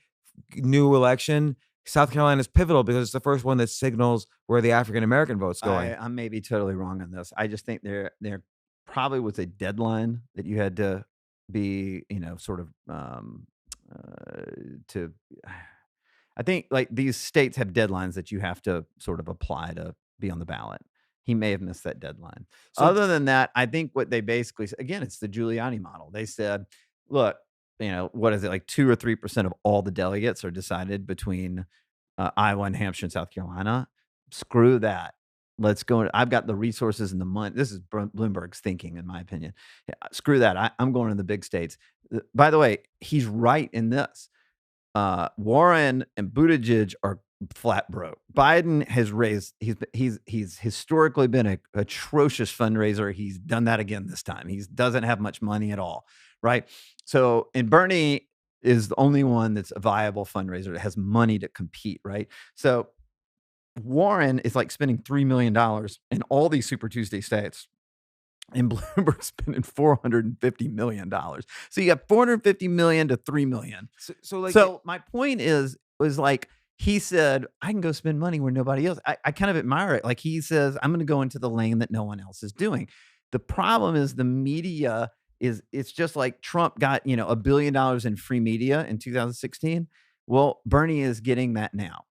new election, South Carolina is pivotal because it's the first one that signals where the African American vote's going. I may be totally wrong on this. I just think there probably was a deadline that you had to be, sort of uh, to. I think like these states have deadlines that you have to sort of apply to be on the ballot. He may have missed that deadline. So Other than that, I think what they basically again, it's the Giuliani model. They said, look, what is it like 2 or 3% of all the delegates are decided between Iowa and Hampshire and South Carolina. Screw that. Let's go. I've got the resources and the money. This is Bloomberg's thinking, in my opinion. Yeah, screw that. I'm going to the big states. By the way, he's right in this. Warren and Buttigieg are flat broke. Biden has raised. He's historically been a atrocious fundraiser. He's done that again this time. He doesn't have much money at all, right? So, and Bernie is the only one that's a viable fundraiser that has money to compete, right? So Warren is like spending $3 million in all these Super Tuesday states. And Bloomberg's spending $450 million. So you got 450 million to 3 million. so like So my point was like he said, I can go spend money where nobody else. I kind of admire it. Like he says, I'm going to go into the lane that no one else is doing. The problem is the media it's just like Trump got, $1 billion in free media in 2016. Well, Bernie is getting that now.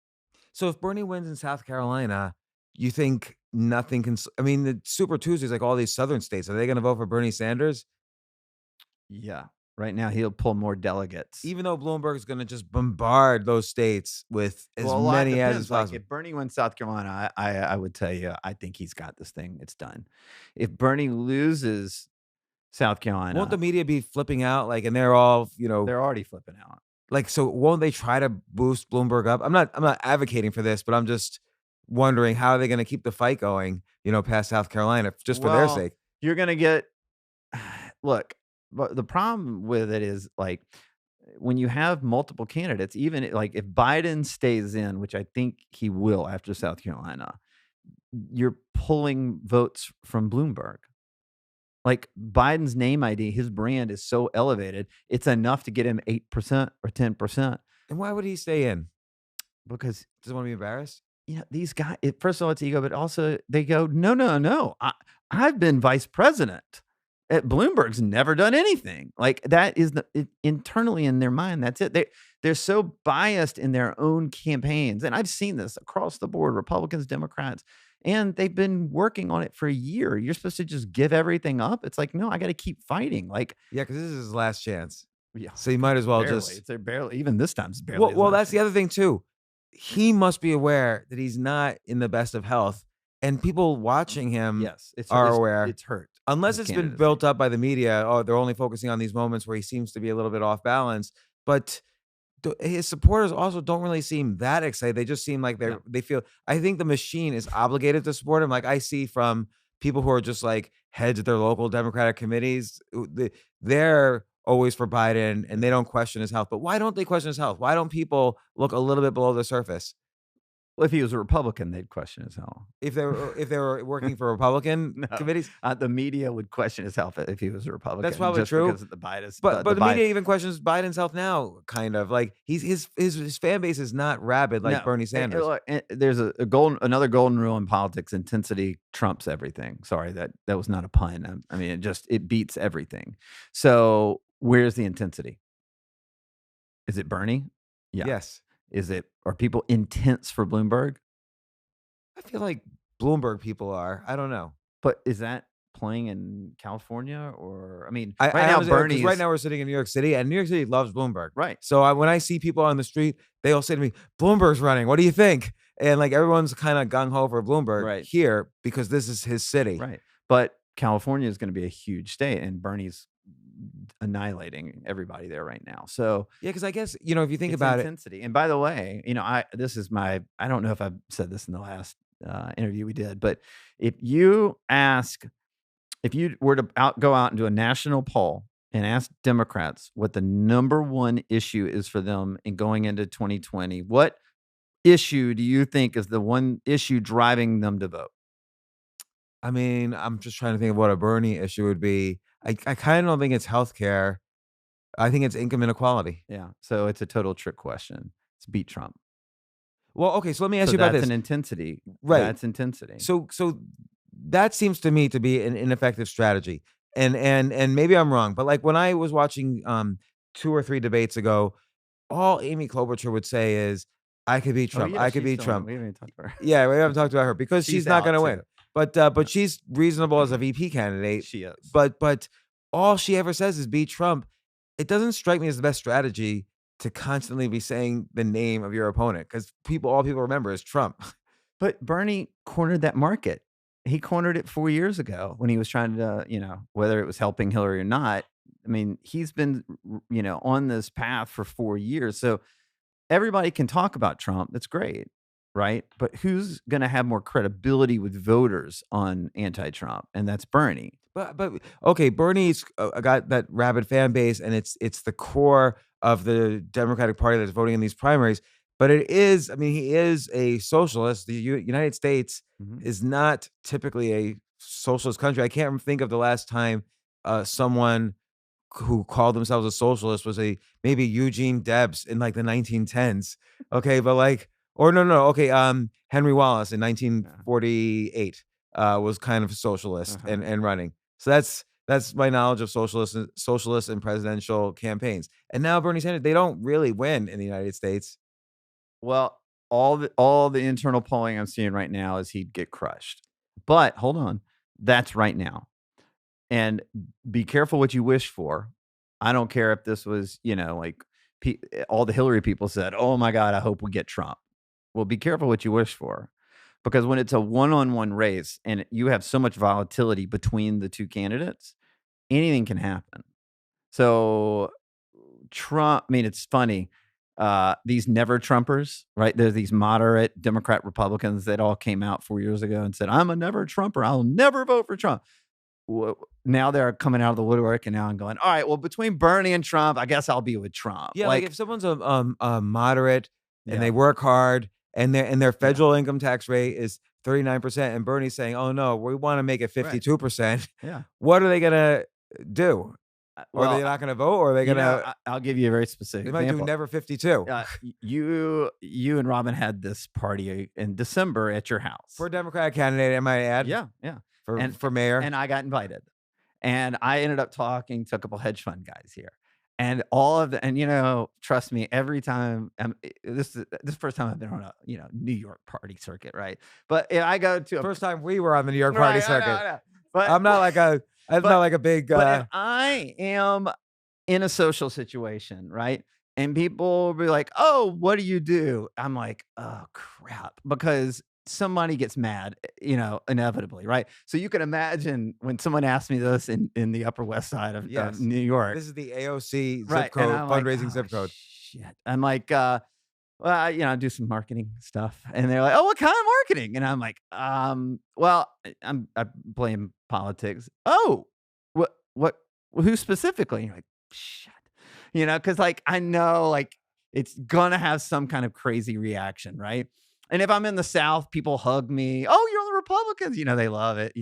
so if Bernie wins in South Carolina, you think nothing can I mean, the Super Tuesdays, like all these southern states, are they gonna vote for Bernie Sanders? Yeah. Right now he'll pull more delegates. Even though Bloomberg is gonna just bombard those states with as Well, a lot many as depends. Like possible. if Bernie wins South Carolina, I would tell you, I think he's got this thing. It's done. If Bernie loses South Won't Carolina, the media be flipping out, like, and they're all, they're already flipping out. like, so won't they try to boost Bloomberg up? I'm not advocating for this, but I'm just wondering how are they gonna keep the fight going, past South Carolina just for their Well, sake. you're gonna get look, but the problem with it is like when you have multiple candidates, even like if Biden stays in, which I think he will after South Carolina, you're pulling votes from Bloomberg. Like Biden's name ID, his brand is so elevated, it's enough to get him 8% or 10% And why would he stay in? because Doesn't wanna be embarrassed? these guys, first of all, it's ego, but also they go, no, no, no. I've been vice president. Bloomberg's never done anything like that. Is internally in their mind? That's it. They're so biased in their own campaigns, and I've seen this across the board, Republicans, Democrats, and they've been working on it for a year. You're supposed to just give everything up. It's like, no, I got to keep fighting. Like, Yeah, because this is his last chance. yeah, So you might as well barely. just It's barely. Even this time, it's barely. well his well, last that's the chance. other thing too. He must be aware that he's not in the best of health, and people watching him Yes, are aware. It's hurt. Unless His it's been candidacy. built up by the media, oh, they're only focusing on these moments where he seems to be a little bit off balance, but his supporters also don't really seem that excited. They just seem like No. they feel I think the machine is obligated to support him. Like I see from people who are just like heads of their local Democratic committees, they're always for Biden, and they don't question his health. But why don't they question his health? Why don't people look a little bit below the surface? Well, if he was a Republican, they'd question his health. If they were working for Republican No, committees, the media would question his health if he was a that's Republican, probably just true. because of the bias. But The the bias. media even questions Biden's health now, kind of like his fan base is not rabid like No, Bernie Sanders. look, there's another golden rule in politics: intensity trumps everything. Sorry, that was not a pun. I mean, it beats everything. So where's the intensity? Is it Bernie? Yeah. Yes, Are people intense for Bloomberg? I feel like Bloomberg people are. I don't know. But is that playing in California? Or I mean, right I now honestly, because right Bernie's now we're sitting in New York City, and New York City loves Bloomberg. right. So when I see people on the street, they all say to me, "Bloomberg's running. What do you think?" And like everyone's kind of gung ho for Bloomberg Right. here because this is his city. Right. But California is going to be a huge state, and Bernie's annihilating everybody there right now. So Yeah, because I guess if you think it's about it, intensity. And by the way, I don't know if I've said this in the last interview we did, but if you were to go out and do a national poll and ask Democrats what the number one issue is for them in going into 2020, what issue do you think is the one issue driving them to vote? I mean, I'm just trying to think of what a Bernie issue would be. I kind of don't think it's healthcare. I think it's income inequality. Yeah. So it's a total trick question. It's beat Trump. Well, okay, so let me ask So you about that's this. an intensity. Right. That's intensity. So that seems to me to be an ineffective strategy. And maybe I'm wrong, but like when I was watching 2 or 3 debates ago, all Amy Klobuchar would say is, "I could beat Oh Trump. yeah, I could she's beat still in. Trump." We haven't even talked about her. Yeah, we haven't talked about her because she's She's not out gonna too. win. But she's reasonable as a VP candidate. She is. But all she ever says is beat Trump. It doesn't strike me as the best strategy to constantly be saying the name of your opponent because all people remember is Trump. But Bernie cornered that market. He cornered it 4 years ago when he was trying to, whether it was helping Hillary or not. I mean, he's been, on this path for 4 years. So everybody can talk about Trump. That's great, right? But who's going to have more credibility with voters on anti-Trump? And that's Bernie. But okay, Bernie's got that rabid fan base, and it's the core of the Democratic Party that's voting in these primaries. But it is, I mean, he is a socialist. The United States Mhm. is not typically a socialist country. I can't think of the last time someone who called themselves a socialist was maybe Eugene Debs in like the 1910s. Okay, but like, or no, okay, Henry Wallace in Yeah. 1948 was kind of a socialist Uh-huh. and running. So that's my knowledge of socialist and presidential campaigns. And now Bernie Sanders, they don't really win in the United States. Well, all the internal polling I'm seeing right now is he'd get crushed. But hold on, that's right now. And be careful what you wish for. I don't care if this was, like all the Hillary people said, "Oh my God, I hope we get Trump." Well, be careful what you wish for, because when it's a one-on-one race and you have so much volatility between the two candidates, anything can happen. So Trump, I mean, it's funny. These never Trumpers, right? There's these moderate Democrat Republicans that all came out 4 years ago and said, "I'm a never Trumper. I'll never vote for Trump." Now they're coming out of the woodwork and now I'm going, all right, well, between Bernie and Trump, I guess I'll be with Trump. Yeah, like if someone's a moderate and Yeah, they work hard and their yeah, federal income tax rate is 39% and Bernie's saying, "Oh no, we want to make it right. 52%." Yeah. What are they gonna do? Are they Well, not gonna vote or are they gonna I'll give you a very specific they might do example. never 52 You and Robin had this party in December at your for house. a Democratic candidate, I might add, Yeah, yeah. And for mayor. and I got invited. And I ended up talking to a couple hedge fund guys here. And all of the and trust me, every time this is the first time I've been on a New York party circuit, right? But I go to a First time we were on the New York party right, I know, circuit. I know. But I'm not but like a big but if I am in a social situation, right? And people will be like, "Oh, what do you do?" I'm like, "Oh, crap," because somebody gets mad, inevitably, right? So you can imagine when someone asked me this in the Upper West Side of yes. New York, This is the AOC right? zip And code, I'm like, fundraising "Oh zip code. shit!" I'm like, "Well, I do some marketing stuff," and they're like, "Oh, what kind of marketing?" And I'm like, well, I blame politics." "Oh, what? Who specifically?" shit. Because like I know like it's gonna have some kind of crazy reaction, right? And if I'm in the South, people hug me. Oh, you're on the Republicans. They love it.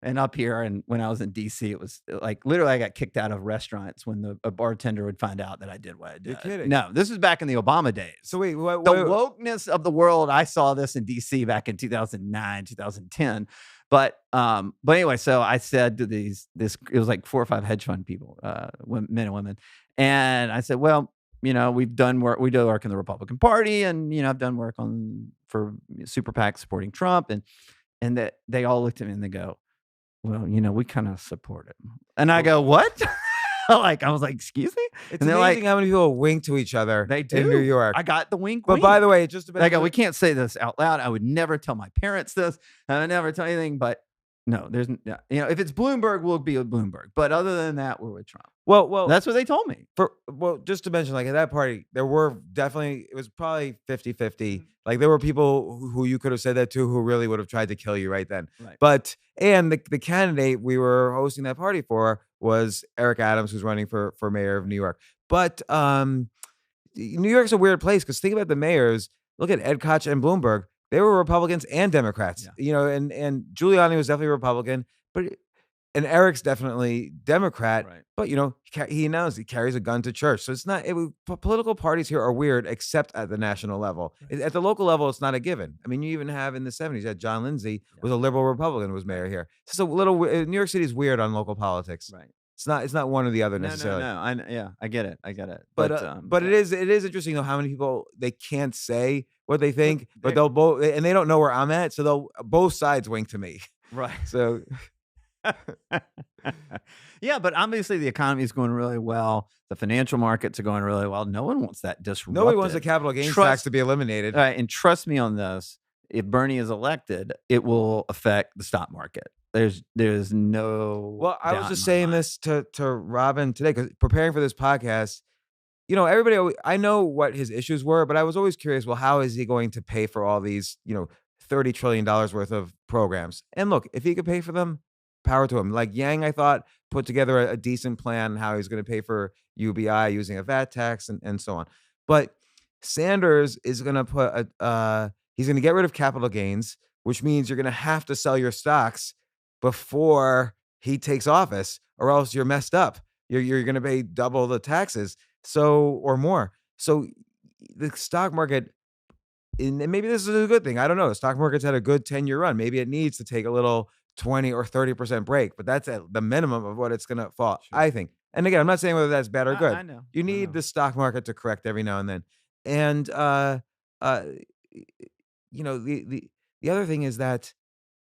And up here, and when I was in DC, it was like literally I got kicked out of restaurants when a bartender would find out that I did what I You're did. kidding. No, this was back in the Obama So days. wait, The wokeness of the world. I saw this in DC back in 2009, 2010. But anyway, so I said to this it was like 4 or 5 hedge fund people, men and women, and I said, well, we've done work. We do work in the Republican Party, and I've done work for super PAC supporting Trump, and that they all looked at me and they go, well, we kind of support him, and I well, go, what? Like I was like, excuse me, it's and they're amazing like, how many people wink to each other they in New do. York. I got the wink. But by the way, just to They go, mention, we can't say this out loud. I would never tell my parents this. I would never tell anything. But no, if it's Bloomberg, we'll be with Bloomberg. But other than that, we're with Trump. well, That's what they told me. just to mention, like at that party, there were definitely it was probably 50-50. Mhm. Like there were people who you could have said that to who really would have tried to kill you right then. Right. But and the candidate we were hosting that party for was Eric Adams, who's running for mayor of New York. But New York's a weird place because think about the mayors. Look at Ed Koch and Bloomberg. They were Republicans and Democrats. Yeah. And Giuliani was definitely a Republican, but and Eric's definitely Democrat. Right. But he announced he carries a gun to church, so it's not. Political parties here are weird, except at the national level. Right. At the local level, it's not a given. I mean, you even have in the '70s that John Lindsay was a liberal Republican, was mayor here. So it's a little. New York City is weird on local politics. Right. It's not one or the other No, necessarily. Yeah, I get it. But Yeah. it is interesting though how many people they can't say what they think, but they- they'll both and they don't know where I'm at, so they'll both sides wink to me. Right. So Yeah, but obviously the economy is going really well. The financial markets are going really well. No one wants that disrupted. nobody wants the capital gains tax to be eliminated. Right, and trust me on this. If Bernie is elected, it will affect the stock market. There's no. Well, I was doubt just in my saying mind. this to Robin today because preparing for this podcast, everybody. I know what his issues were, but I was always curious. Well, how is he going to pay for all these, $30 trillion worth of programs? And look, if he could pay for them, power to him. Like Yang, I thought put together a decent plan how he's going to pay for UBI using a VAT tax and so on. But Sanders is going to he's going to get rid of capital gains, which means you're going to have to sell your stocks before he takes office, or else you're messed up. You're going to pay double the taxes, or more. So the stock market, and maybe this is a good thing. I don't know. The stock market's had a good 10-year run. Maybe it needs to take a little 20 or 30% break, but that's at the minimum of what it's going to fall, Sure. I think. And again, I'm not saying whether that's bad or good. I know. You need the stock market to correct every now and then. And uh, the other thing is that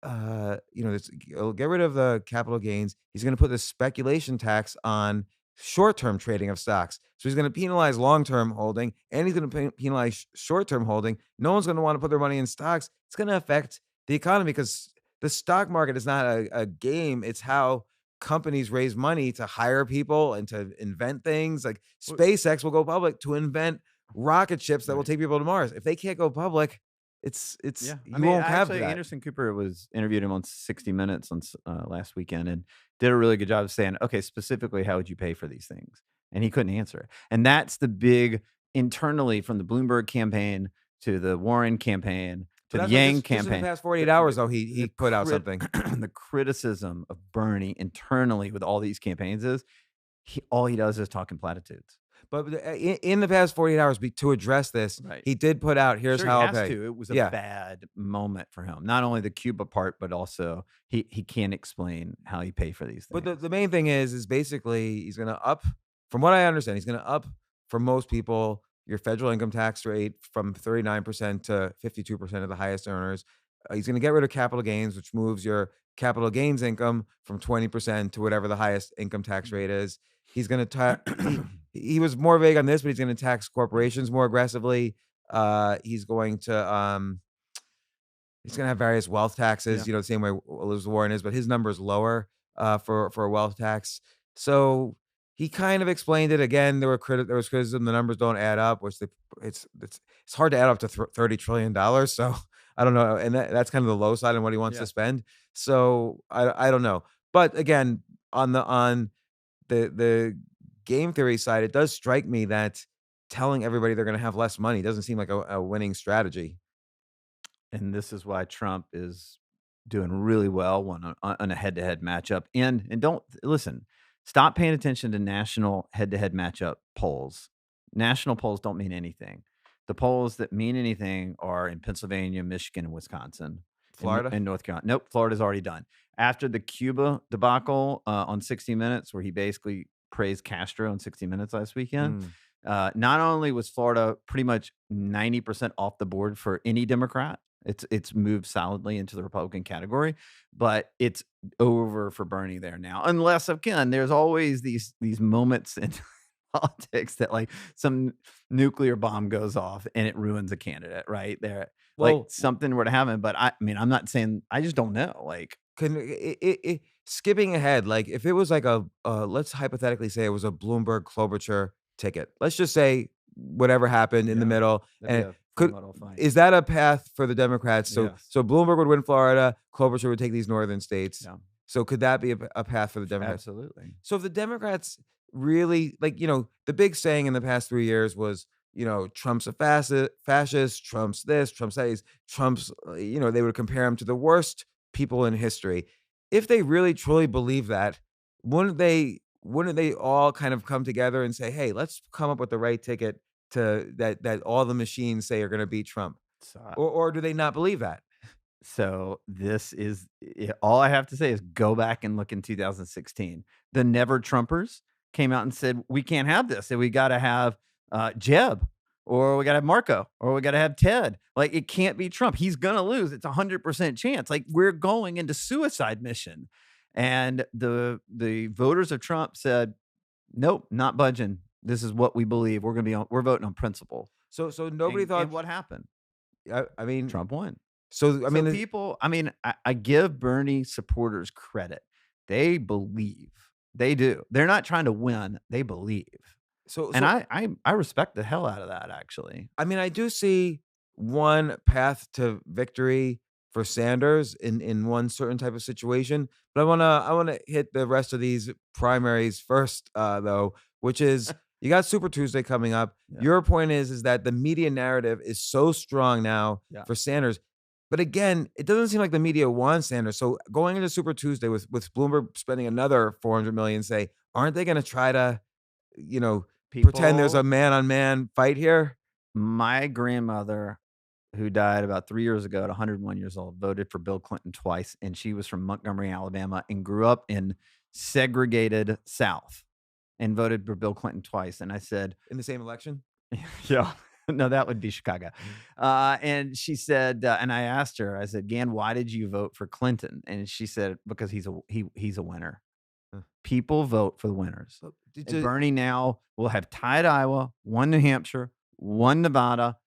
he'll get rid of the capital gains. He's going to put the speculation tax on short-term trading of stocks. So he's going to penalize long-term holding, and he's going to penalize short-term holding. No one's going to want to put their money in stocks. It's going to affect the economy because the stock market is not a game. It's how companies raise money to hire people and to invent things. Like SpaceX will go public to invent rocket ships that will take people to Mars. If they can't go public, you won't have that. Anderson Cooper interviewed him on 60 Minutes on last weekend and did a really good job of saying, okay, specifically, how would you pay for these things? And he couldn't answer. And that's the big internally from the Bloomberg campaign to the Warren campaign to the Yang Just in campaign. the past 48 hours, though, he put out something. The criticism of Bernie internally with all these campaigns is all he does is talk in platitudes. But in the past 48 hours, to address this, Right. he did put out, here's Sure, how he I'll has pay. to. It was a Yeah. bad moment for him. Not only the Cuba part, but also he can't explain how he paid for these things. But the main thing is basically he's going to up, from what I understand, he's going to up for most people your federal income tax rate from 39% to 52% of the highest earners. He's going to get rid of capital gains, which moves your capital gains income from 20% to whatever the highest income tax rate is. He's going to he was more vague on this, but he's going to tax corporations more aggressively. He's going to have various wealth taxes, the same way Elizabeth Warren is, but his number is lower for a wealth tax. So he kind of explained it again. There was criticism. The numbers don't add up, which it's hard to add up to $30 trillion. So I don't know, and that's kind of the low side on what he wants to spend. So I don't know, but again, on the game theory side, it does strike me that telling everybody they're gonna have less money doesn't seem like a winning strategy. And this is why Trump is doing really well on a head-to-head matchup. And don't listen, stop paying attention to national head-to-head matchup polls. National polls don't mean anything. The polls that mean anything are in Pennsylvania, Michigan, and Wisconsin, Florida? and North Carolina. Nope, Florida's already done. After the Cuba debacle on 60 Minutes, where he basically praised Castro on 60 Minutes last weekend, Mm. not only was Florida pretty much 90% off the board for any Democrat, it's moved solidly into the Republican category, but it's over for Bernie there now. Unless again, there's always these moments in politics that like some nuclear bomb goes off and it ruins a candidate, right? There like Well, something were to happen, but I mean, I'm not saying I just don't know. Like, can I skipping ahead, like, if it was like let's hypothetically say it was a Bloomberg Klobuchar ticket. Let's just say whatever happened in the yeah, middle, that'd be and a full could metal fight. is that a path for the Democrats? So Yes. so Bloomberg would win Florida, Klobuchar would take these northern states. Yeah. So could that be a path for the Democrats? Absolutely. So if the Democrats really like, the big saying in the past 3 years was, Trump's a fascist, Trump's this, Trump's that, Trump's, they would compare him to the worst people in history. If they really truly believe that, wouldn't they all kind of come together and say, "Hey, let's come up with the right ticket to that all the machines say are gonna beat Trump?" So Or do they not believe that? So this is all I have to say is go back and look in 2016. The Never Trumpers came out and said, we can't have this. And we got to have Jeb, or we got to have Marco, or we got to have Ted. Like it can't be Trump. He's going to lose. It's 100% chance. Like we're going into suicide mission. And the voters of Trump said, nope, not budging. This is what we believe. We're voting on principle. So nobody And thought what happened? I mean, Trump won. so I So mean, people, I mean, I give Bernie supporters credit. They believe. They do. They're not trying to win. They believe. so And so I respect the hell out of that actually. I mean, I do see one path to victory for Sanders in one certain type of situation, but I wanna hit the rest of these primaries first, though, which is you got Super Tuesday coming up. Yeah. Your point is that the media narrative is so strong now Yeah. for Sanders, but again, it doesn't seem like the media wants Sanders. So going into Super Tuesday with Bloomberg spending another 400 million, say, aren't they going to try to, you know, pretend there's a People, man on man fight here? my grandmother, who died about 3 years ago at 101 years old, voted for Bill Clinton twice. And she was from Montgomery, Alabama, and grew up in segregated South and voted for Bill Clinton twice. And I said, In the same election? yeah. No, that would be Chicago. And she said, and I asked her, I said, Gan, why did you vote for Clinton? And she said, because he's a winner. Huh. People vote for the winners. So, did And you Bernie now will have tied Iowa, one New Hampshire, one Nevada,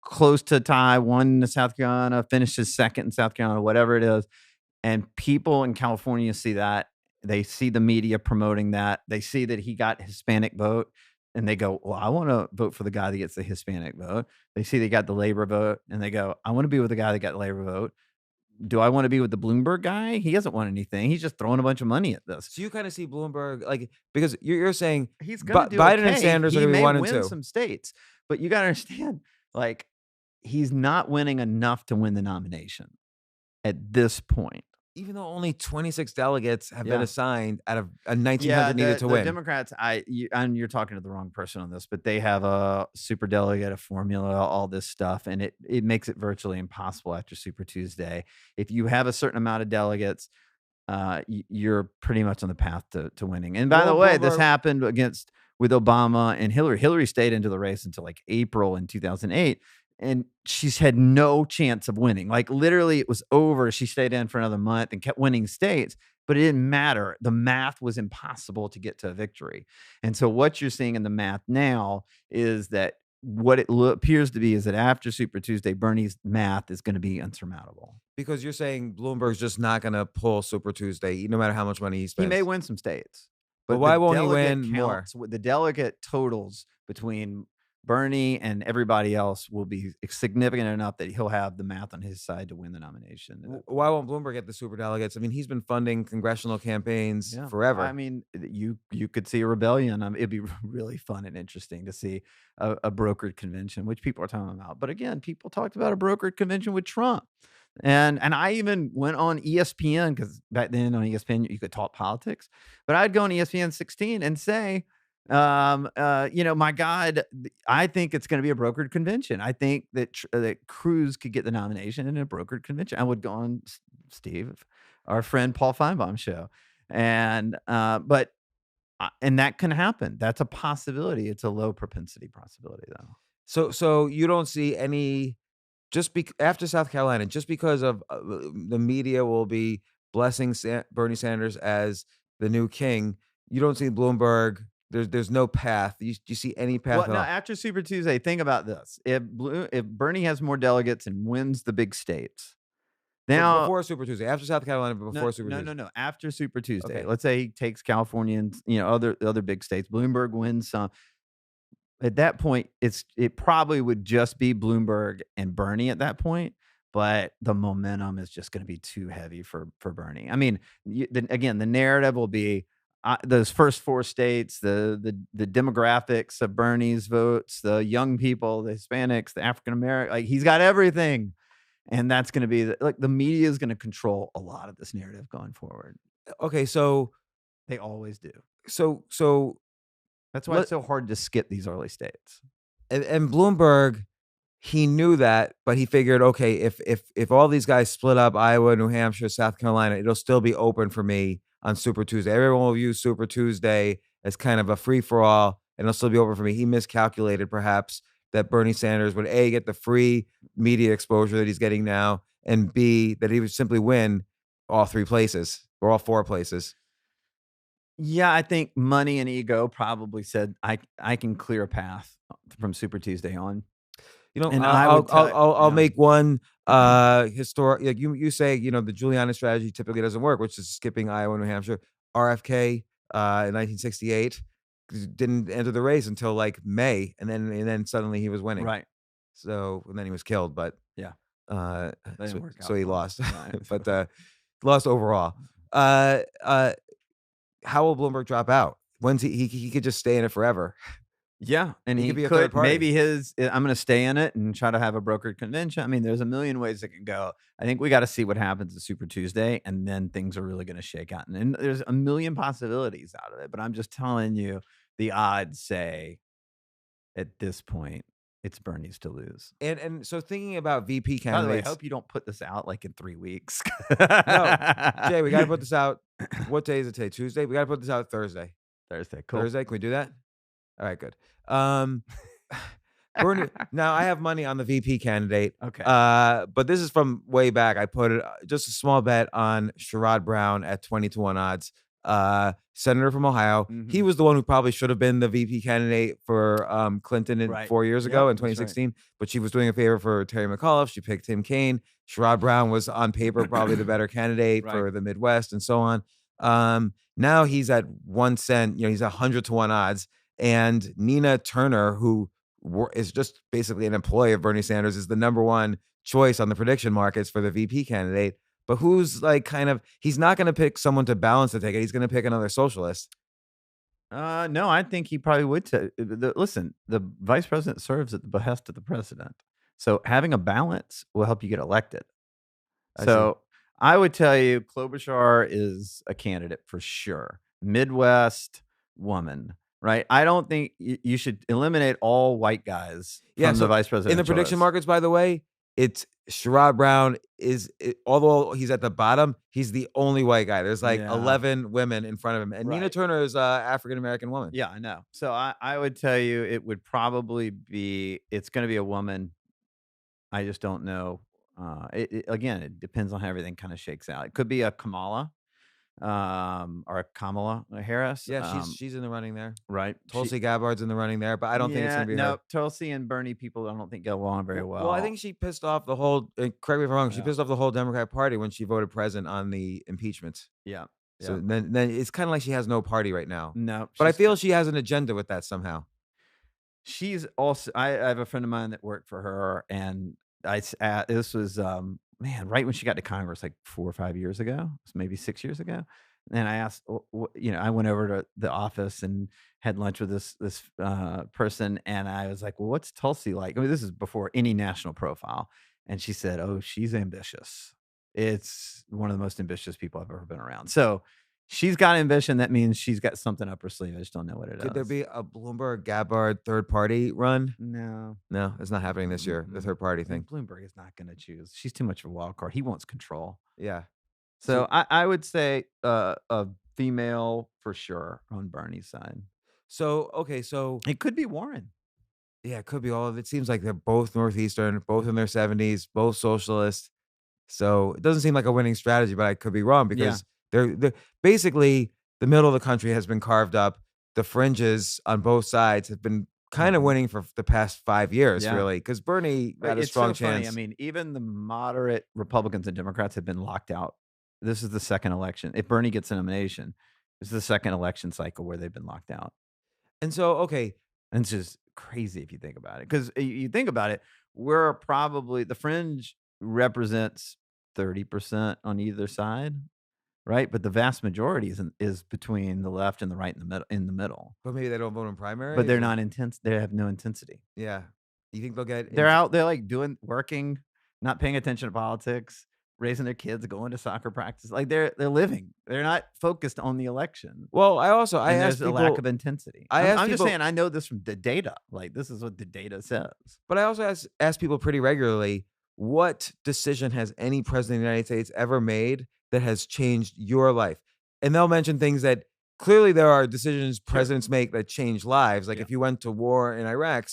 close to tie, one in South Carolina, finishes second in South Carolina, whatever it is. And people in California see that. They see the media promoting that. They see that he got Hispanic vote and they go, well, I want to vote for the guy that gets the Hispanic vote. They see they got the labor vote and they go, I want to be with the guy that got the labor vote. Do I want to be with the Bloomberg guy? He hasn't won anything. He's just throwing a bunch of money at this. so you kinda see Bloomberg, like, because you're saying He's gonna do Biden and okay. Sanders are He gonna be may 1 and win 2. some states, but you gotta understand, like, he's not winning enough to win the nomination at this point. Even though only 26 delegates have been Yeah. assigned out of a Yeah, 1,900 needed to the win. Democrats, and you're talking to the wrong person on this, but they have a super delegate, a formula, all this stuff, and it makes it virtually impossible after Super Tuesday. If you have a certain amount of delegates, you're pretty much on the path to winning. And by the Well, way, this Bloomberg happened with Obama and Hillary. Hillary stayed into the race until like April in 2008, and she's had no chance of winning. Like literally, it was over. She stayed in for another month and kept winning states, but it didn't matter. The math was impossible to get to a victory. And so, what you're seeing in the math now is that what it appears to be is that after Super Tuesday, Bernie's math is going to be unsurmountable. because you're saying Bloomberg's just not gonna pull Super Tuesday, no matter how much money he He may spends. win some states, But but the why won't he delegate win more? counts with the delegate totals between Bernie and everybody else will be significant enough that he'll have the math on his side to win the nomination at that Why point. won't Bloomberg get the superdelegates? I mean, he's been funding congressional campaigns Yeah, I forever. mean, you could see a rebellion. It'd be really fun and interesting to see a brokered convention, which people are talking about. But again, people talked about a brokered convention with Trump, and I even went on ESPN because back then on ESPN you could talk politics, but I'd go on ESPN 16 and say, my God, I think it's going to be a brokered convention. I think that Cruz could get the nomination in a brokered convention. I would go on Steve, our friend Paul Feinbaum show but and that can happen. That's a possibility. It's a low propensity possibility, though. So you don't see any after South Carolina, just because of the media will be blessing Bernie Sanders as the new king. You don't see Bloomberg. There's no path. You see any path Well, at no, all? after Super Tuesday, think about this. If Bernie has more delegates and wins the big states, But now before Super Tuesday, after South Carolina, but no, before Super no, no, Tuesday. no. After Super Tuesday, Okay. let's say he takes California and other big states. Bloomberg wins some. At that point, it probably would just be Bloomberg and Bernie at that point, but the momentum is just gonna be too heavy for Bernie. I mean, again, the narrative will be, those first 4 states, the demographics of Bernie's votes, the young people, the Hispanics, the African American, like, he's got everything, and that's gonna be the media is gonna control a lot of this narrative going forward. Okay. So They always do. so so That's why let it's so hard to skip these early states. and Bloomberg, he knew that, but he figured, okay, if all these guys split up Iowa, New Hampshire, South Carolina, it'll still be open for me on Super Tuesday. Everyone will use Super Tuesday as kind of a free for all, and it'll still be open for me. He miscalculated perhaps that Bernie Sanders would A, get the free media exposure that he's getting now, and B, that he would simply win all 3 places or all 4 places. Yeah, I think money and ego probably said, I can clear a path from Super Tuesday on." You know, And I would tell I'll yeah. make one historic. Like you say, the Giuliani strategy typically doesn't work, which is skipping Iowa, New Hampshire. RFK in 1968 didn't enter the race until like May, and then suddenly he was winning. Right. So and then he was killed, but Yeah. uh, That didn't so, work so out he for him. lost, Right. but lost overall. Uh, uh, how will Bloomberg drop out? When's he could just stay in it forever. Yeah, and He he could be a third could party. maybe I'm gonna stay in it and try to have a brokered convention. I mean, there's a million ways it can go. I think we gotta see what happens at Super Tuesday, and then things are really gonna shake out, and there's a million possibilities out of it, but I'm just telling you, the odds say, at this point, it's Bernie's to lose. And so thinking about VP By the way, I candidates. hope you don't put this out, like, in 3 weeks. No, Jay, we gotta put this out. What day is it today? Tuesday? We gotta put this out Thursday. Thursday, cool. Thursday? Can we do that? All right, good. Um, Bernie. Now I have money on the VP candidate. Okay. But this is from way back. I put it just a small bet on Sherrod Brown at 20 to 1 odds. Senator from Ohio. He Mhm. was the one who probably should have been the VP candidate for Clinton Right. 4 years ago Yep, in that's right. 2016. But she was doing a favor for Terry McAuliffe. She picked Tim Kaine. Sherrod Brown was on paper probably the better candidate Right. for the Midwest and so on. Now he's at 1 cent. He's 100 to 1 odds. And Nina Turner, who is just basically an employee of Bernie Sanders, is the number one choice on the prediction markets for the VP candidate. But who's he's not going to pick someone to balance the ticket. He's going to pick another socialist. No, I think he probably would listen, the vice president serves at the behest of the president. So having a balance will help you get elected. I see. So I would tell you Klobuchar is a candidate for sure. Midwest woman, right? I don't think you should eliminate all white guys Yeah. from the So vice in the presidential prediction race. markets, by the way, it's Sherrod Brown although he's at the bottom, he's the only white guy. There's like Yeah. 11 women in front of him, and Nina Right. Turner is African American woman. Yeah, I know. So I would tell you it would probably it's going to be a woman. I just don't know. Again, it depends on how everything kind of shakes out. It could be a Kamala, or a Kamala Harris. Yeah, she's in the running there. Right. Tulsi Gabbard's in the running there, but I don't think it's Yeah, gonna be no, her. Tulsi and Bernie people, I don't think get along very Well, I well. think she pissed off the whole. Correct me if I'm wrong. She Yeah. pissed off the whole Democratic Party when she voted present on the impeachment. Yeah. So Yeah. then it's kind of like she has no party right now. No, But I she's feel she has an agenda with that somehow. She's also I have a friend of mine that worked for her, and this was, man, right when she got to Congress, like 4 or 5 years ago, maybe 6 years ago, and I asked, I went over to the office and had lunch with this person, and I was like, "Well, what's Tulsi like?" I mean, this is before any national profile, and she said, "Oh, she's ambitious. It's one of the most ambitious people I've ever been around." So, she's got ambition, that means she's got something up her sleeve, I just don't know what it Could there is. be a Bloomberg Gabbard third party run? No. No, it's not happening this year. The Mm-mm. third party thing. Bloomberg is not gonna choose. She's too much of a wild card. He wants control. Yeah. So So I would say, a female for sure on Bernie's side. okay, so It could be Warren. yeah, it could be all of it. Seems like they're both Northeastern, both in their 70s, both socialists. So it doesn't seem like a winning strategy, but I could be wrong Yeah. because they're basically the middle of the country has been carved up. The fringes on both sides have been kind of Mhm. winning for the past 5 years, Yeah. really, because Bernie Right, had a it's strong so funny. I chance. mean, even the moderate Republicans and Democrats have been locked out. This is the second election. If Bernie gets a nomination, this is the second election cycle where they've been locked out. And so, okay, And it's just crazy if you think about it. Because you think about it, we're probably the fringe represents 30% on either side, right? But the vast majority is between the left and the right in the middle. but maybe they don't vote in But primaries they're or not intense. They have no intensity. yeah. You think they'll get They're into out there like doing working, not paying attention to politics, raising their kids, going to soccer practice. Like they're living. They're not focused on the election. well, I And asked there's a lack of people intensity. I I'm asked I'm just people saying I know this from the data. Like this is what the data says. but I also ask people pretty regularly, what decision has any president of the United States ever made that has changed your life? And they'll mention things that clearly there are decisions Sure. presidents make that change lives. Like Yeah. if you went to war in Iraq,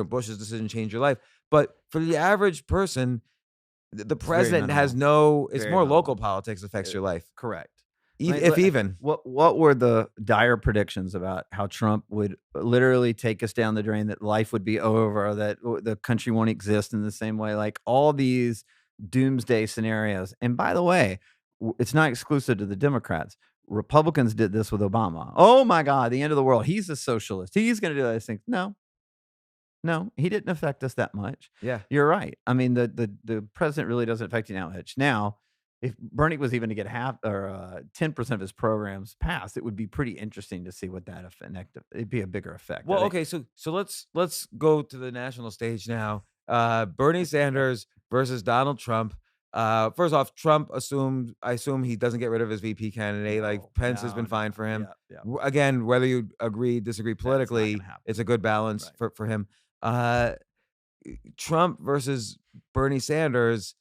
Bush's decision changed your life. But for the average person, the It's very president has minimal. no, it's Very more local minimal. politics affects Uh, your life, correct. if even. What were the dire predictions about how Trump would literally take us down the drain, that life would be over, that the country won't exist in the same way, like all these doomsday scenarios. And by the way, it's not exclusive to the Democrats. Republicans did this with Obama. Oh my God, the end of the world. He's a socialist. He's going to do these things. No, no, he didn't affect us that much. Yeah. You're right. I mean, the president really doesn't affect you that much. Now, if Bernie was even to get half or 10% of his programs passed, it would be pretty interesting to see what that effect. It'd be a bigger effect. I Well, think. okay, so let's go to the national stage now. Bernie Sanders versus Donald Trump. First off, I assume he doesn't get rid of his VP candidate. Like No, Pence has no, been no, fine no. for him. Yeah, yeah. Again, whether you agree, disagree That's not going politically, to it's happen. a good balance Right. for him. Uh, Trump versus Bernie Sanders.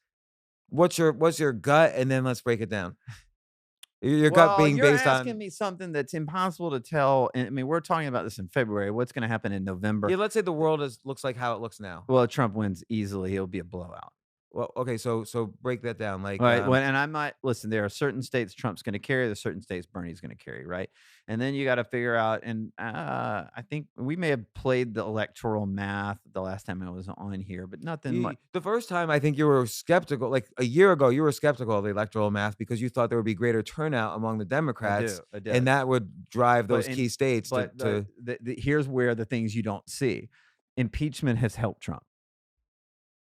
What's your gut? And then let's break it down. Your gut Well, being you're based asking on me something that's impossible to tell. And I mean, we're talking about this in February. What's going to happen in November? yeah. Let's say the world looks like how it looks now. Well, Trump wins easily. It'll be a blowout. Well, okay, so break that down. All Like, right. Well, and I'm not listen. There are certain states Trump's going to carry. There's certain states Bernie's going to carry. Right. And then you got to figure out. And I think we may have played the electoral math the last time I was on here, but nothing much. the first time I think you were skeptical, like a year ago, you were skeptical of the electoral math because you thought there would be greater turnout among the I Democrats, do. I and did. that would drive But those key states to but to here's where the things you don't see. Impeachment has helped Trump.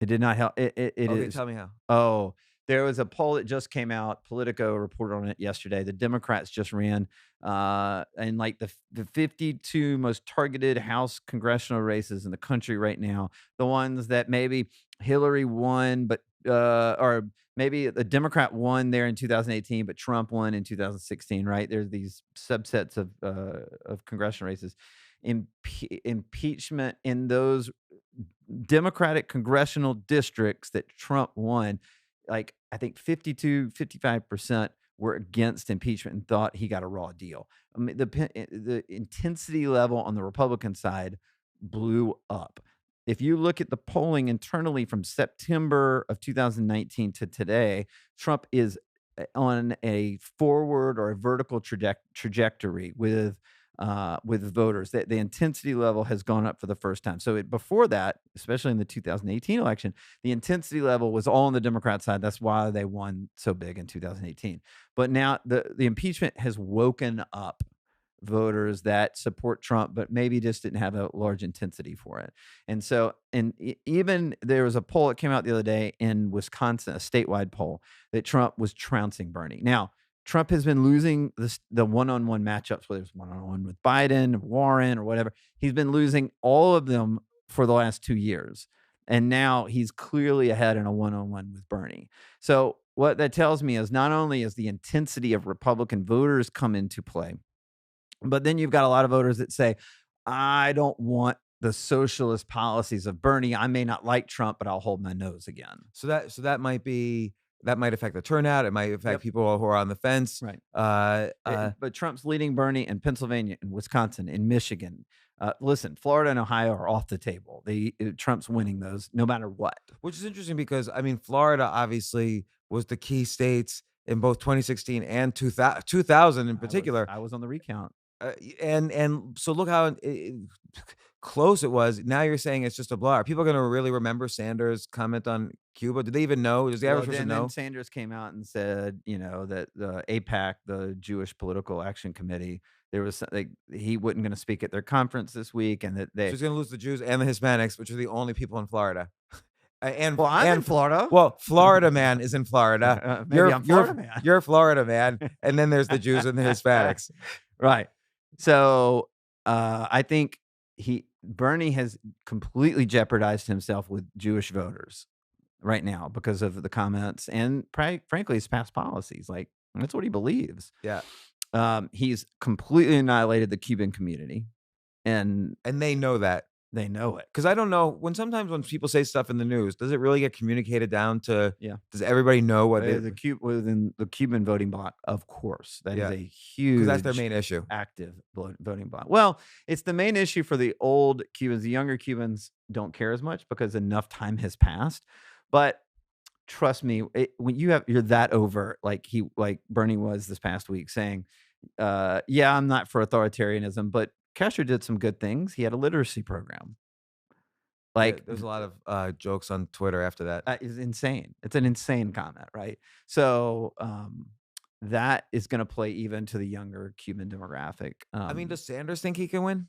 It did not help. It Okay, is. tell me how. Oh, there was a poll that just came out. Politico reported on it yesterday. The Democrats just ran in like the 52 most targeted House congressional races in the country right now. The ones that maybe Hillary won, but or maybe the Democrat won there in 2018, but Trump won in 2016. Right? There's these subsets of congressional races. Impeachment in those Democratic congressional districts that Trump won, like I think 52, 55% were against impeachment and thought he got a raw deal. I mean, the intensity level on the Republican side blew up. If you look at the polling internally from September of 2019 to today, Trump is on a forward or a vertical trajectory with voters. The intensity level has gone up for the first time. So before that, especially in the 2018 election, the intensity level was all on the Democrat side. That's why they won so big in 2018. But now the impeachment has woken up voters that support Trump, but maybe just didn't have a large intensity for it. And so, and even there was a poll that came out the other day in Wisconsin, a statewide poll, that Trump was trouncing Bernie. Now, Trump has been losing the one-on-one matchups, whether it's one-on-one with Biden, Warren, or whatever. He's been losing all of them for the last 2 years. And now he's clearly ahead in a one-on-one with Bernie. So what that tells me is not only is the intensity of Republican voters come into play, but then you've got a lot of voters that say, I don't want the socialist policies of Bernie. I may not like Trump, but I'll hold my nose again. So that might affect the turnout. It might affect Yep. people who are on the fence. Right. Uh, But Trump's leading Bernie in Pennsylvania, in Wisconsin, in Michigan. Listen, Florida and Ohio are off the table. Trump's winning those no matter what. which is interesting because I mean, Florida obviously was the key states in both 2016 and 2000 in particular. I was on the recount. And so look how close it was. Now you're saying it's just a blur. Are people going to really remember Sanders' comment on Cuba? Do they even know? Does the average person know? Then Sanders came out and said, that the APAC, the Jewish Political Action Committee, there was he wasn't going to speak at their conference this week, and that So he's going to lose the Jews and the Hispanics, which are the only people in Florida. Well, I'm in Florida. Well, Florida man is in Florida. Maybe I'm Florida man. You're Florida man, and then there's the Jews and the Hispanics. Right. So I think Bernie has completely jeopardized himself with Jewish voters right now because of the comments and frankly his past policies. Like that's what he believes. Yeah, He's completely annihilated the Cuban community, and they know that. they know it. Because I don't know sometimes when people say stuff in the news, does it really get communicated down to? Yeah. Does everybody know what Within the Cuban voting bloc, of course, that is a huge, because that's their main issue. active voting bloc. Well, it's the main issue for the old Cubans. The younger Cubans don't care as much because enough time has passed. But trust me, when you're that overt, like Bernie was this past week, saying, "Yeah, I'm not for authoritarianism," but Castro did some good things. He had a literacy program. Like There's a lot of jokes on Twitter after that. that is insane. It's an insane comment, right? So that is going to play even to the younger Cuban demographic. I mean, does Sanders think he can win,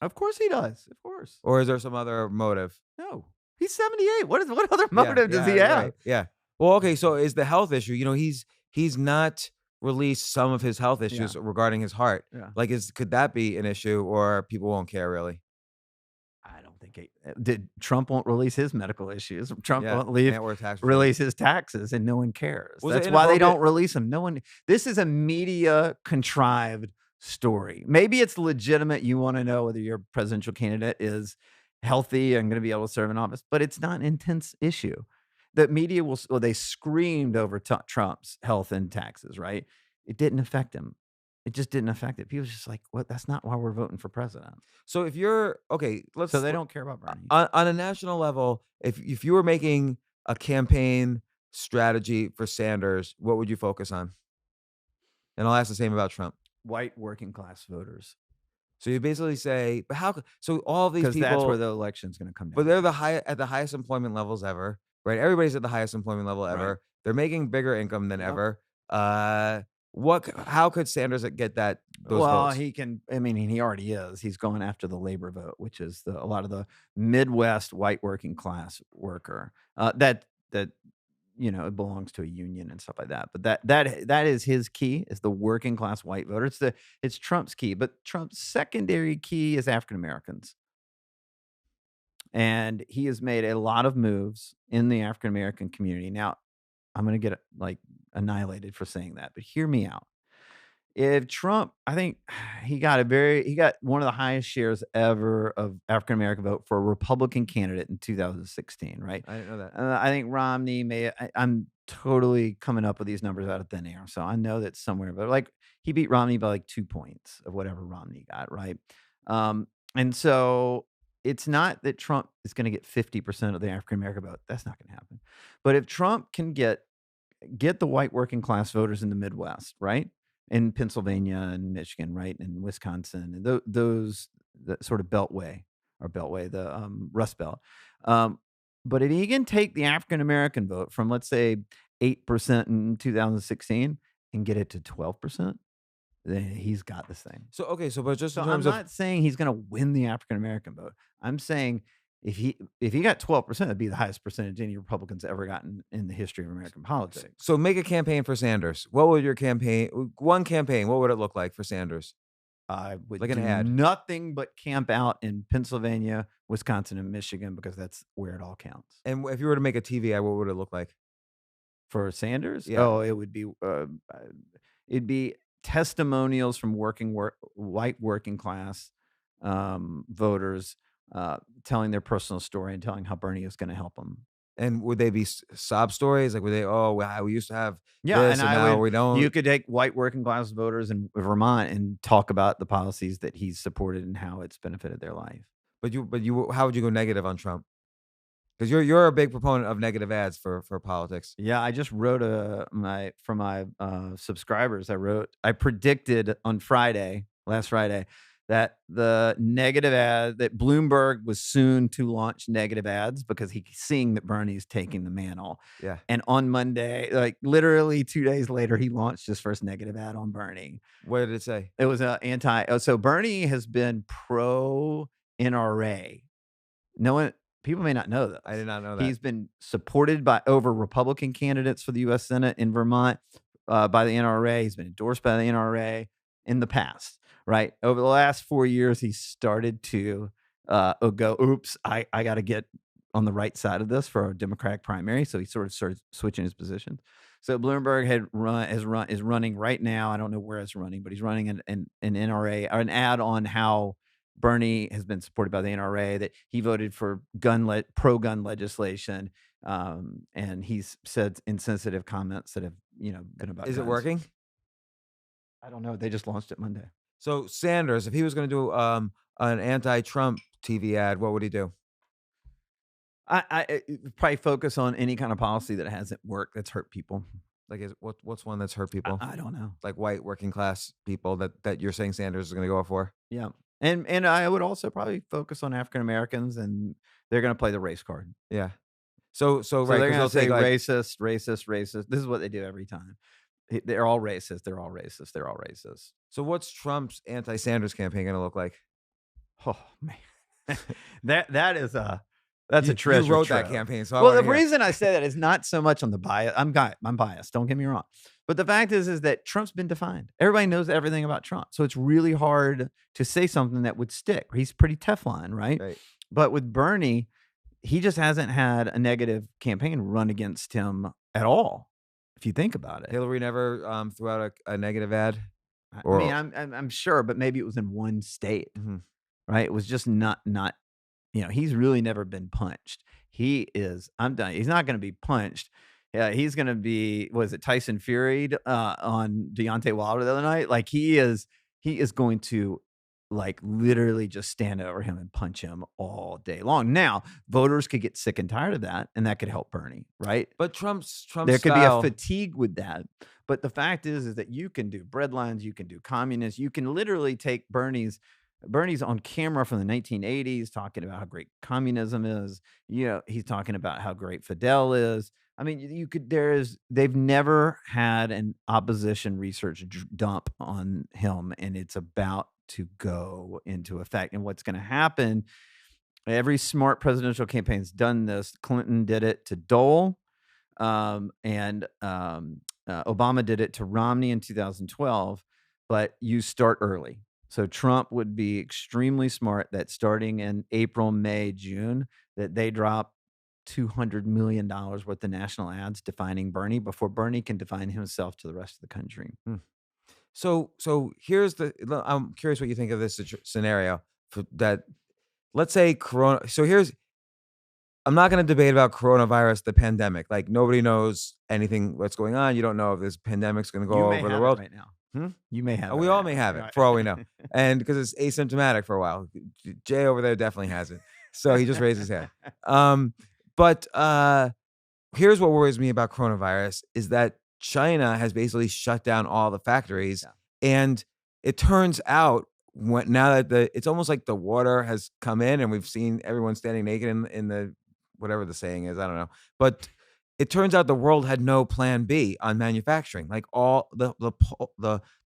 Of course he does. Of course. or is there some other motive? No, he's 78. What other motive does he have? Right, yeah. Well, okay. So is the health issue? He's not released some of his health issues regarding his heart. Yeah. Like, could that be an issue, or people won't care really? I don't think did Trump won't release his medical issues. Trump Yeah, won't leave net worth tax reform. release his taxes, and no one cares. Was it That's why they don't inappropriate- release them. No one. This is a media contrived story. Maybe it's legitimate. You want to know whether your presidential candidate is healthy and going to be able to serve in office, but it's not an intense issue. The media they screamed over Trump's health and taxes, right? It didn't affect him. It just didn't affect it. People just like, what? That's not why we're voting for president. So if you're okay, So they don't care about Bernie. on a national level, if you were making a campaign strategy for Sanders, what would you focus on? And I'll ask the same about Trump. White working class voters, So you basically say, but how? So all these because people, that's where the election's going to come down. but they're at the highest employment levels ever, right? Everybody's at the highest employment level ever. Right. They're making bigger income than Yep. ever. How could Sanders get those votes? He can. I mean, he already is. He's going after the labor vote, which is a lot of the Midwest white working class worker. That it belongs to a union and stuff like that. But that is his key, is the working class white voter. It's Trump's key, but Trump's secondary key is African Americans. And he has made a lot of moves in the African American community. Now, I'm going to get annihilated for saying that, but hear me out. If Trump, I think he got one of the highest shares ever of African American vote for a Republican candidate in 2016, right? I didn't know that. I think Romney I'm totally coming up with these numbers out of thin air, so I know that's somewhere, but he beat Romney by 2 points of whatever Romney got, right? And so it's not that Trump is going to get 50% of the African American vote. That's not going to happen. But if Trump can get the white working class voters in the Midwest, right? In Pennsylvania and Michigan, right? And Wisconsin, and those the sort of beltway, the Rust Belt. But if he can take the African American vote from, let's say, 8% in 2016 and get it to 12%, then he's got this thing. So, okay, so but just in So I'm terms of not saying he's gonna win the African American vote. I'm saying if he got 12%, that'd be the highest percentage any Republicans ever gotten in the history of American politics. so make a campaign for Sanders. What would your campaign one campaign, what would it look like for Sanders? I would Like an do ad. nothing but camp out in Pennsylvania, Wisconsin, and Michigan because that's where it all counts. And if you were to make a TV ad, what would it look like? For Sanders? Yeah. Oh, it'd be testimonials from white working class, voters, telling their personal story and telling how Bernie is gonna help them. And would they be sob stories? Like, would they, "Oh, wow, we used to have Yeah, this and and I now would we you don't." could take white working class voters in Vermont and talk about the policies that he's supported and how it's benefited their life. But you how would you go negative on Trump? Because you're a big proponent of negative ads for politics. Yeah, I just wrote for my subscribers. I predicted on last Friday, that the negative ad that Bloomberg was soon to launch negative ads because he's seeing that Bernie's taking the mantle. Yeah. And on Monday, like literally 2 days later, he launched his first negative ad on Bernie. What did it say? It was a anti. So Bernie has been pro NRA. No one, people may not know I this. did not know that. He's been supported by over Republican candidates for the U.S. Senate in Vermont by the NRA. He's been endorsed by the NRA in the past, right? Over the last 4 years, he started to go, oops, I got to get on the right side of this for a Democratic primary. So he sort of started switching his positions. So Bloomberg is running right now. I don't know where it's running, but he's running an NRA or an ad on how Bernie has been supported by the NRA, that he voted for pro-gun legislation, and he's said insensitive comments that have been about Is it guns. working? I don't know. They just launched it Monday. So Sanders, if he was going to do an anti-Trump TV ad, what would he do? I probably focus on any kind of policy that hasn't worked that's hurt people. Like, what's one that's hurt people? I don't know. Like white working class people that you're saying Sanders is going to go for? Yeah, and I would also probably focus on African Americans, and they're going to play the race card. Yeah. So So right, they're 'cause going they'll to say take like, racist, racist, racist. This is what they do every time. They're all racist. They're all racist. They're all racist. so what's Trump's anti-Sanders campaign going to look like? Oh man, that's a You treasure wrote that trove. campaign, so I Well, wanna the hear. reason I say that is not so much on the bias. I'm biased. Don't get me wrong, but the fact is that Trump's been defined. Everybody knows everything about Trump, so it's really hard to say something that would stick. He's pretty Teflon, right? Right. But with Bernie, he just hasn't had a negative campaign run against him at all. If you think about it, Hillary never threw out a negative ad, I or mean, I'm sure, but maybe it was in one state. Mhm. Right? It was just not, he's really never been punched. I'm done. He's not going to be punched. Yeah, he's going to be, was it Tyson Fury on Deontay Wilder the other night? Like he is going to like literally just stand over him and punch him all day long. Now, voters could get sick and tired of that, and that could help Bernie, right? but Trump's There could be a style. fatigue with that. But the fact is that you can do breadlines, you can do communists, you can literally take Bernie's on camera from the 1980s talking about how great communism is. He's talking about how great Fidel is. I mean, they've never had an opposition research dump on him, and it's about to go into effect. And what's going to happen, every smart presidential campaign's done this. Clinton did it to Dole. And Obama did it to Romney in 2012, but you start early. So Trump would be extremely smart that starting in April, May, June, that they drop $200 million worth of national ads defining Bernie before Bernie can define himself to the rest of the country. So here's I'm curious what you think of this scenario for that. Let's say Corona. So I'm not going to debate about coronavirus, the pandemic. Like nobody knows anything what's going on. You don't know if this pandemic's going to go You may over the have it world. right now. You may have it. We right all now. may have it Right. for all we know, and because it's asymptomatic for a while. Jay over there definitely has it, so he just raised his hand. But here's what worries me about coronavirus is that China has basically shut down all the factories, and it turns out now that it's almost like the water has come in, and we've seen everyone standing naked in the whatever the saying is, I don't know, but it turns out the world had no plan B on manufacturing. Like all the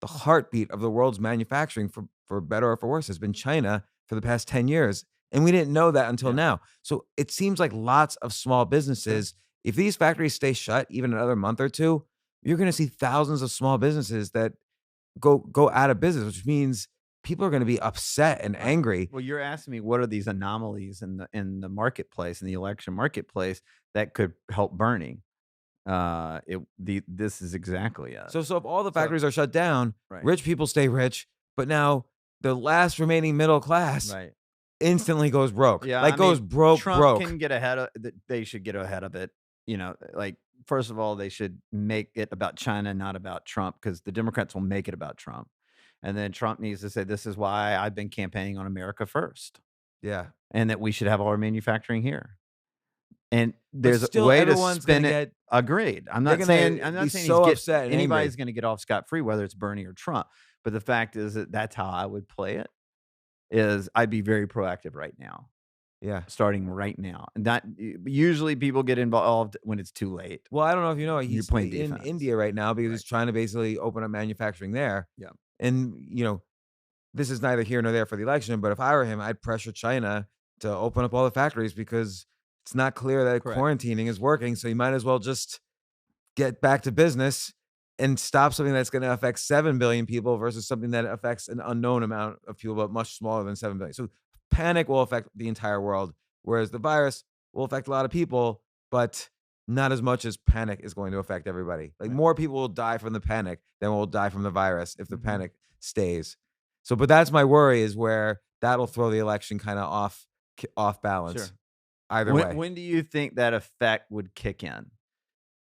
heartbeat of the world's manufacturing, for better or for worse, has been China for the past 10 years. And we didn't know that until Yeah, now. So it seems like lots of small sure. businesses, if these factories stay shut even another month or two, you're going to see thousands of small businesses that go out of business, which means people are going to be upset and Right. angry. Well, you're asking me what are these anomalies in the marketplace, in the election marketplace that could help Bernie? This is exactly it. So if all the So factories are shut down, right, rich people stay rich, but now the last remaining middle class right. instantly goes broke. Yeah, Like I goes mean, broke, Trump broke. can get ahead of they should get ahead of it. Like first of all, they should make it about China, not about Trump, because the Democrats will make it about Trump. And then Trump needs to say, this is why I've been campaigning on America first, Yeah. and that we should have all our manufacturing here. And But there's a still way to everyone's gonna spin it. get Agreed. they're gonna I'm be not saying so upset and angry. anybody's gonna get off scot-free, whether it's Bernie or Trump. But the fact is that that's how I would play it, is I'd be very proactive right now, Yeah. starting right now. And that usually people get involved when it's too late. Well, I don't know if you know, You're he's playing in defense. India right now because Right. he's trying to basically open up manufacturing there. Yeah. And, this is neither here nor there for the election, but if I were him, I'd pressure China to open up all the factories because it's not clear that Correct. quarantining is working. So you might as well just get back to business and stop something that's going to affect 7 billion people versus something that affects an unknown amount of people, but much smaller than 7 billion. So panic will affect the entire world, whereas the virus will affect a lot of people, but not as much as panic is going to affect everybody. Like Right. more people will die from the panic than will die from the virus if the Mhm. panic stays. So, but that's my worry is where that'll throw the election kind of off balance Sure. either When way. when do you think that effect would kick in?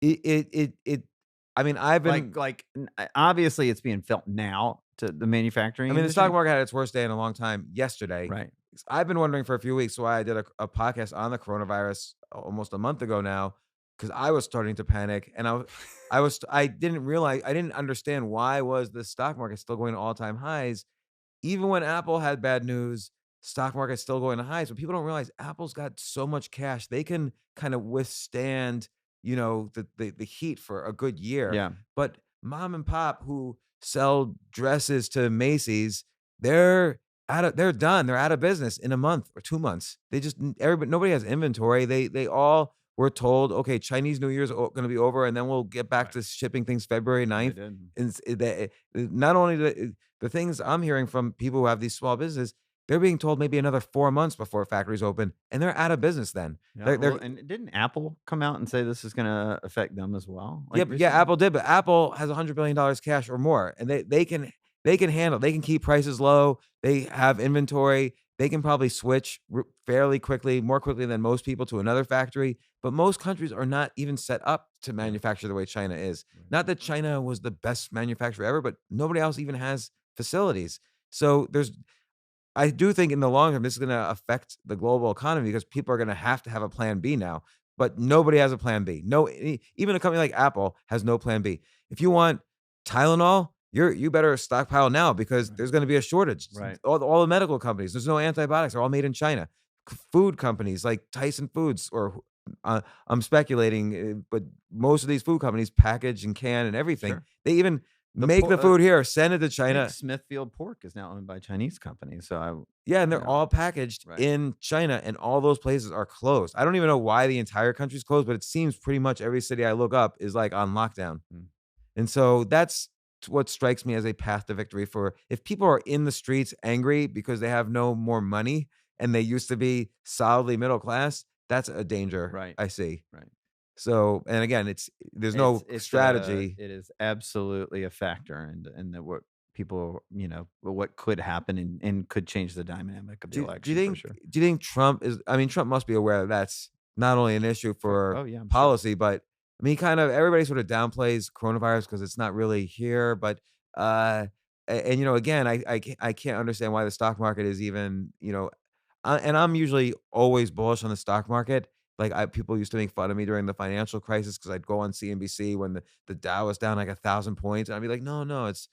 It I mean, I've been Obviously, it's being felt now to the I manufacturing mean, the stock industry. market had its worst day in a long time yesterday. Right. I've been wondering for a few weeks why I did a podcast on the coronavirus almost a month ago now, because I was starting to panic and I didn't realize I didn't understand why was the stock market still going to all time highs even when Apple had bad news, stock market's still going to highs. But people don't realize Apple's got so much cash. They can kind of withstand, the heat for a good year. Yeah. But mom and pop who sell dresses to Macy's, they're done. They're out of business in a month or 2 months. They just everybody nobody has inventory. They all were told, okay, Chinese New Year's going to be over, and then we'll get back Right. to shipping things February And they 9th. did. And not only the things I'm hearing from people who have these small businesses, they're being told maybe another 4 months before factories open, and they're out of business then. Yeah. They're Well, and didn't Apple come out and say this is gonna affect them as well, like yeah, yeah, recently? Apple did, but Apple has $100 billion cash or more, and they can keep prices low. They have inventory. They can probably switch fairly quickly, more quickly than most people to another factory. But most countries are not even set up to Yeah. manufacture the way China is. Right. Not that China was the best manufacturer ever, but nobody else even has facilities. So I do think in the long term, this is gonna affect the global economy because people are gonna have to have a plan B now, but nobody has a plan B. No, even a company like Apple has no plan B. If you want Tylenol, you better stockpile now because Right. there's gonna be a shortage. Right. All the medical companies, there's no antibiotics, they're all made in China. Food companies like Tyson Foods I'm speculating, but most of these food companies package and can and everything. Sure. They even The make the food here, send it to I think China. Smithfield Pork is now owned by a Chinese company, so Yeah, and they're yeah. all packaged Right. in China, and all those places are closed. I don't even know why the entire country's closed, but it seems pretty much every city I look up is, like, on lockdown. Mm. And so that's what strikes me as a path to victory for if people are in the streets angry because they have no more money and they used to be solidly middle class, that's a danger Right. I see. Right. So, and again, there's no strategy. It is absolutely a factor in the what people, what could happen and could change the dynamic of the election for sure. Do you think Trump is I mean, Trump must be aware that that's not only an issue for Oh, yeah, I'm sure. policy, but I mean, kind of everybody sort of downplays coronavirus because it's not really here, but, and, again, I can't understand why the stock market is even, and I'm usually always bullish on the stock market. Like, people used to make fun of me during the financial crisis because 'cause I'd go on CNBC when the Dow was down like 1,000 points, and I'd be like, "No, no, it's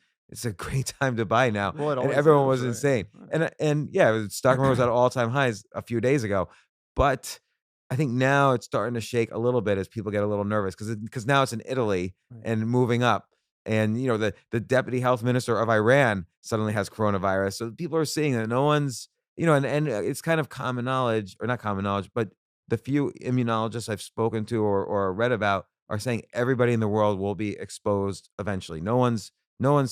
a great time to buy now." Well, it And always everyone is, was right? insane. Right. And yeah, the stock market was at all-time highs a few days ago. But I think now it's starting to shake a little bit as people get a little nervous because now it's in Italy Right. and moving up. And the deputy health minister of Iran suddenly has coronavirus. So people are seeing that no one's, and it's kind of common knowledge, or not common knowledge, but the few immunologists I've spoken to or read about are saying everybody in the world will be exposed eventually. No one's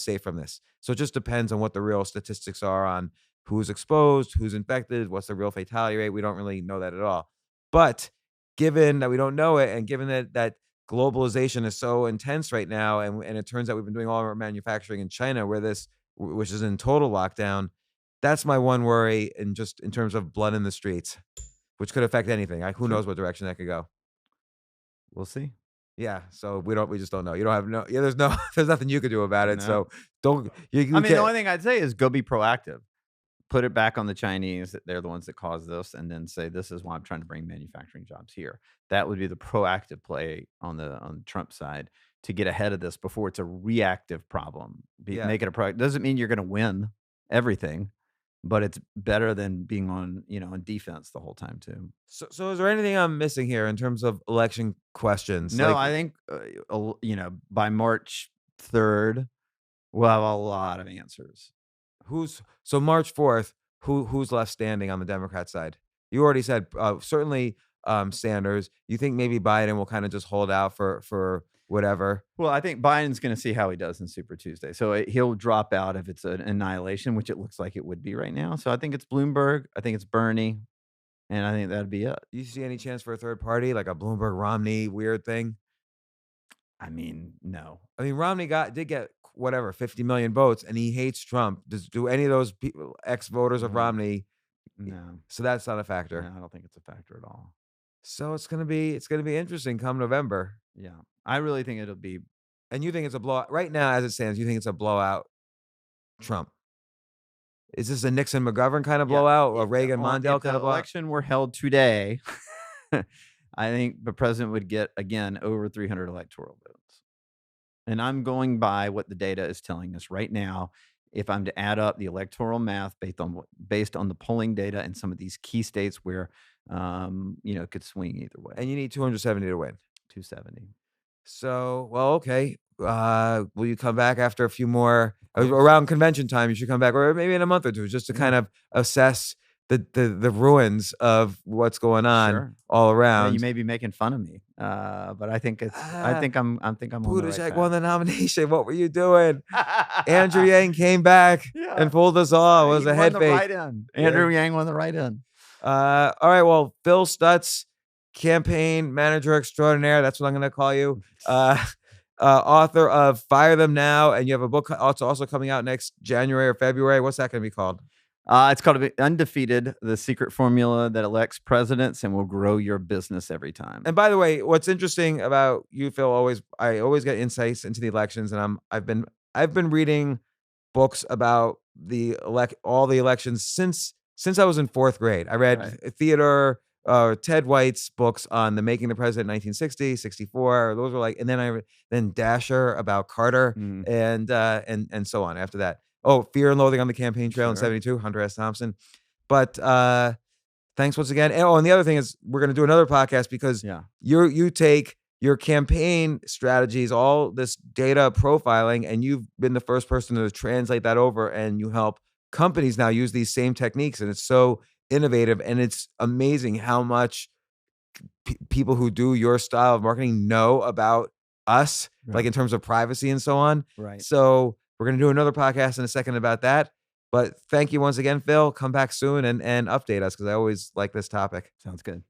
safe from this. So it just depends on what the real statistics are on who's exposed, who's infected, what's the real fatality rate. We don't really know that at all. But given that we don't know it, and given that globalization is so intense right now, and it turns out we've been doing all of our manufacturing in China, where which is in total lockdown, that's my one worry, in just in terms of blood in the streets, which could affect anything. Who Sure. knows what direction that could go? We'll see. Yeah, so we just don't know. You don't have no yeah, there's no there's nothing you could do about it. No. So don't you, I you mean, the can't. only thing I'd say is go be proactive. Put it back on the Chinese, that they're the ones that caused this, and then say, "This is why I'm trying to bring manufacturing jobs here." That would be the proactive play on the Trump side to get ahead of this before it's a reactive problem. Yeah. Make it a pro doesn't mean you're gonna win everything, but it's better than being on defense the whole time too. So is there anything I'm missing here in terms of election questions? No, Like, I think, by March 3rd, we'll have a lot of answers. so March 4th, who's left standing on the Democrat side? You already said, certainly, Sanders. You think maybe Biden will kinda just hold out for whatever? Well, I think Biden's gonna see how he does in Super Tuesday. So, he'll drop out if it's an annihilation, which it looks like it would be right now. So, I think it's Bloomberg, I think it's Bernie, and I think that'd be it. You see any chance for a third party, like a Bloomberg-Romney weird thing? I mean, no. I mean, Romney did get whatever, 50 million votes, and he hates Trump. Do any of those people, ex-voters of No, Romney, no, so that's not a no, factor. I don't think it's a factor at all. So it's gonna be interesting come November. Yeah. I really think it'll be And you think it's a blowout right now as it stands, you think it's a blowout Trump. Is this a Nixon McGovern kind of yeah, blowout, a if the Reagan on Mondale if kind the of blowout? election were held today, I think the president would get, again, over 300 electoral votes. And I'm going by what the data is telling us right now. If I'm to add up the electoral math based on the polling data in some of these key states where, it could swing either way. And you need 270 to win. 270. So, well, okay. Will you come back after a few more Of course. around convention time? You should come back, or maybe in a month or two, just to Yeah. kind of assess the ruins of what's going on Sure. all Yeah, you around. may be making fun of me, but Ah, I think I'm on the right Buttigieg path. won the nomination. What were you doing? Andrew Yang came back Yeah. and fooled us all. It was He a won head the fake. write-in. Yeah. Andrew Yang won the write-in. All right. Well, Phil Stutts, campaign manager extraordinaire. That's what I'm going to call you. Author of Fire Them Now, and you have a book also coming out next January or February. What's that going to be called? It's called Undefeated, the secret formula that elects presidents and will grow your business every time. And by the way, what's interesting about you, Phil, I always get insights into the elections, and I've been reading books about all the elections since I was in fourth grade. I read Right. theater, Ted White's books on the making of the president in 1960, 64. Those were like, and then Dasher about Carter, Mhm. and so on after that. Oh, Fear and Loathing on the Campaign Trail in Sure. 72, Hunter S. Thompson. But thanks once again. And the other thing is we're gonna do another podcast because Yeah. you take your campaign strategies, all this data profiling, and you've been the first person to translate that over, and you help companies now use these same techniques, and it's so innovative, and it's amazing how much people who do your style of marketing know about us, like Right. in terms of privacy and so on. Right. So we're gonna do another podcast in a second about that. But thank you once again, Phil. Come back soon and update us because I always like this topic. Sounds good.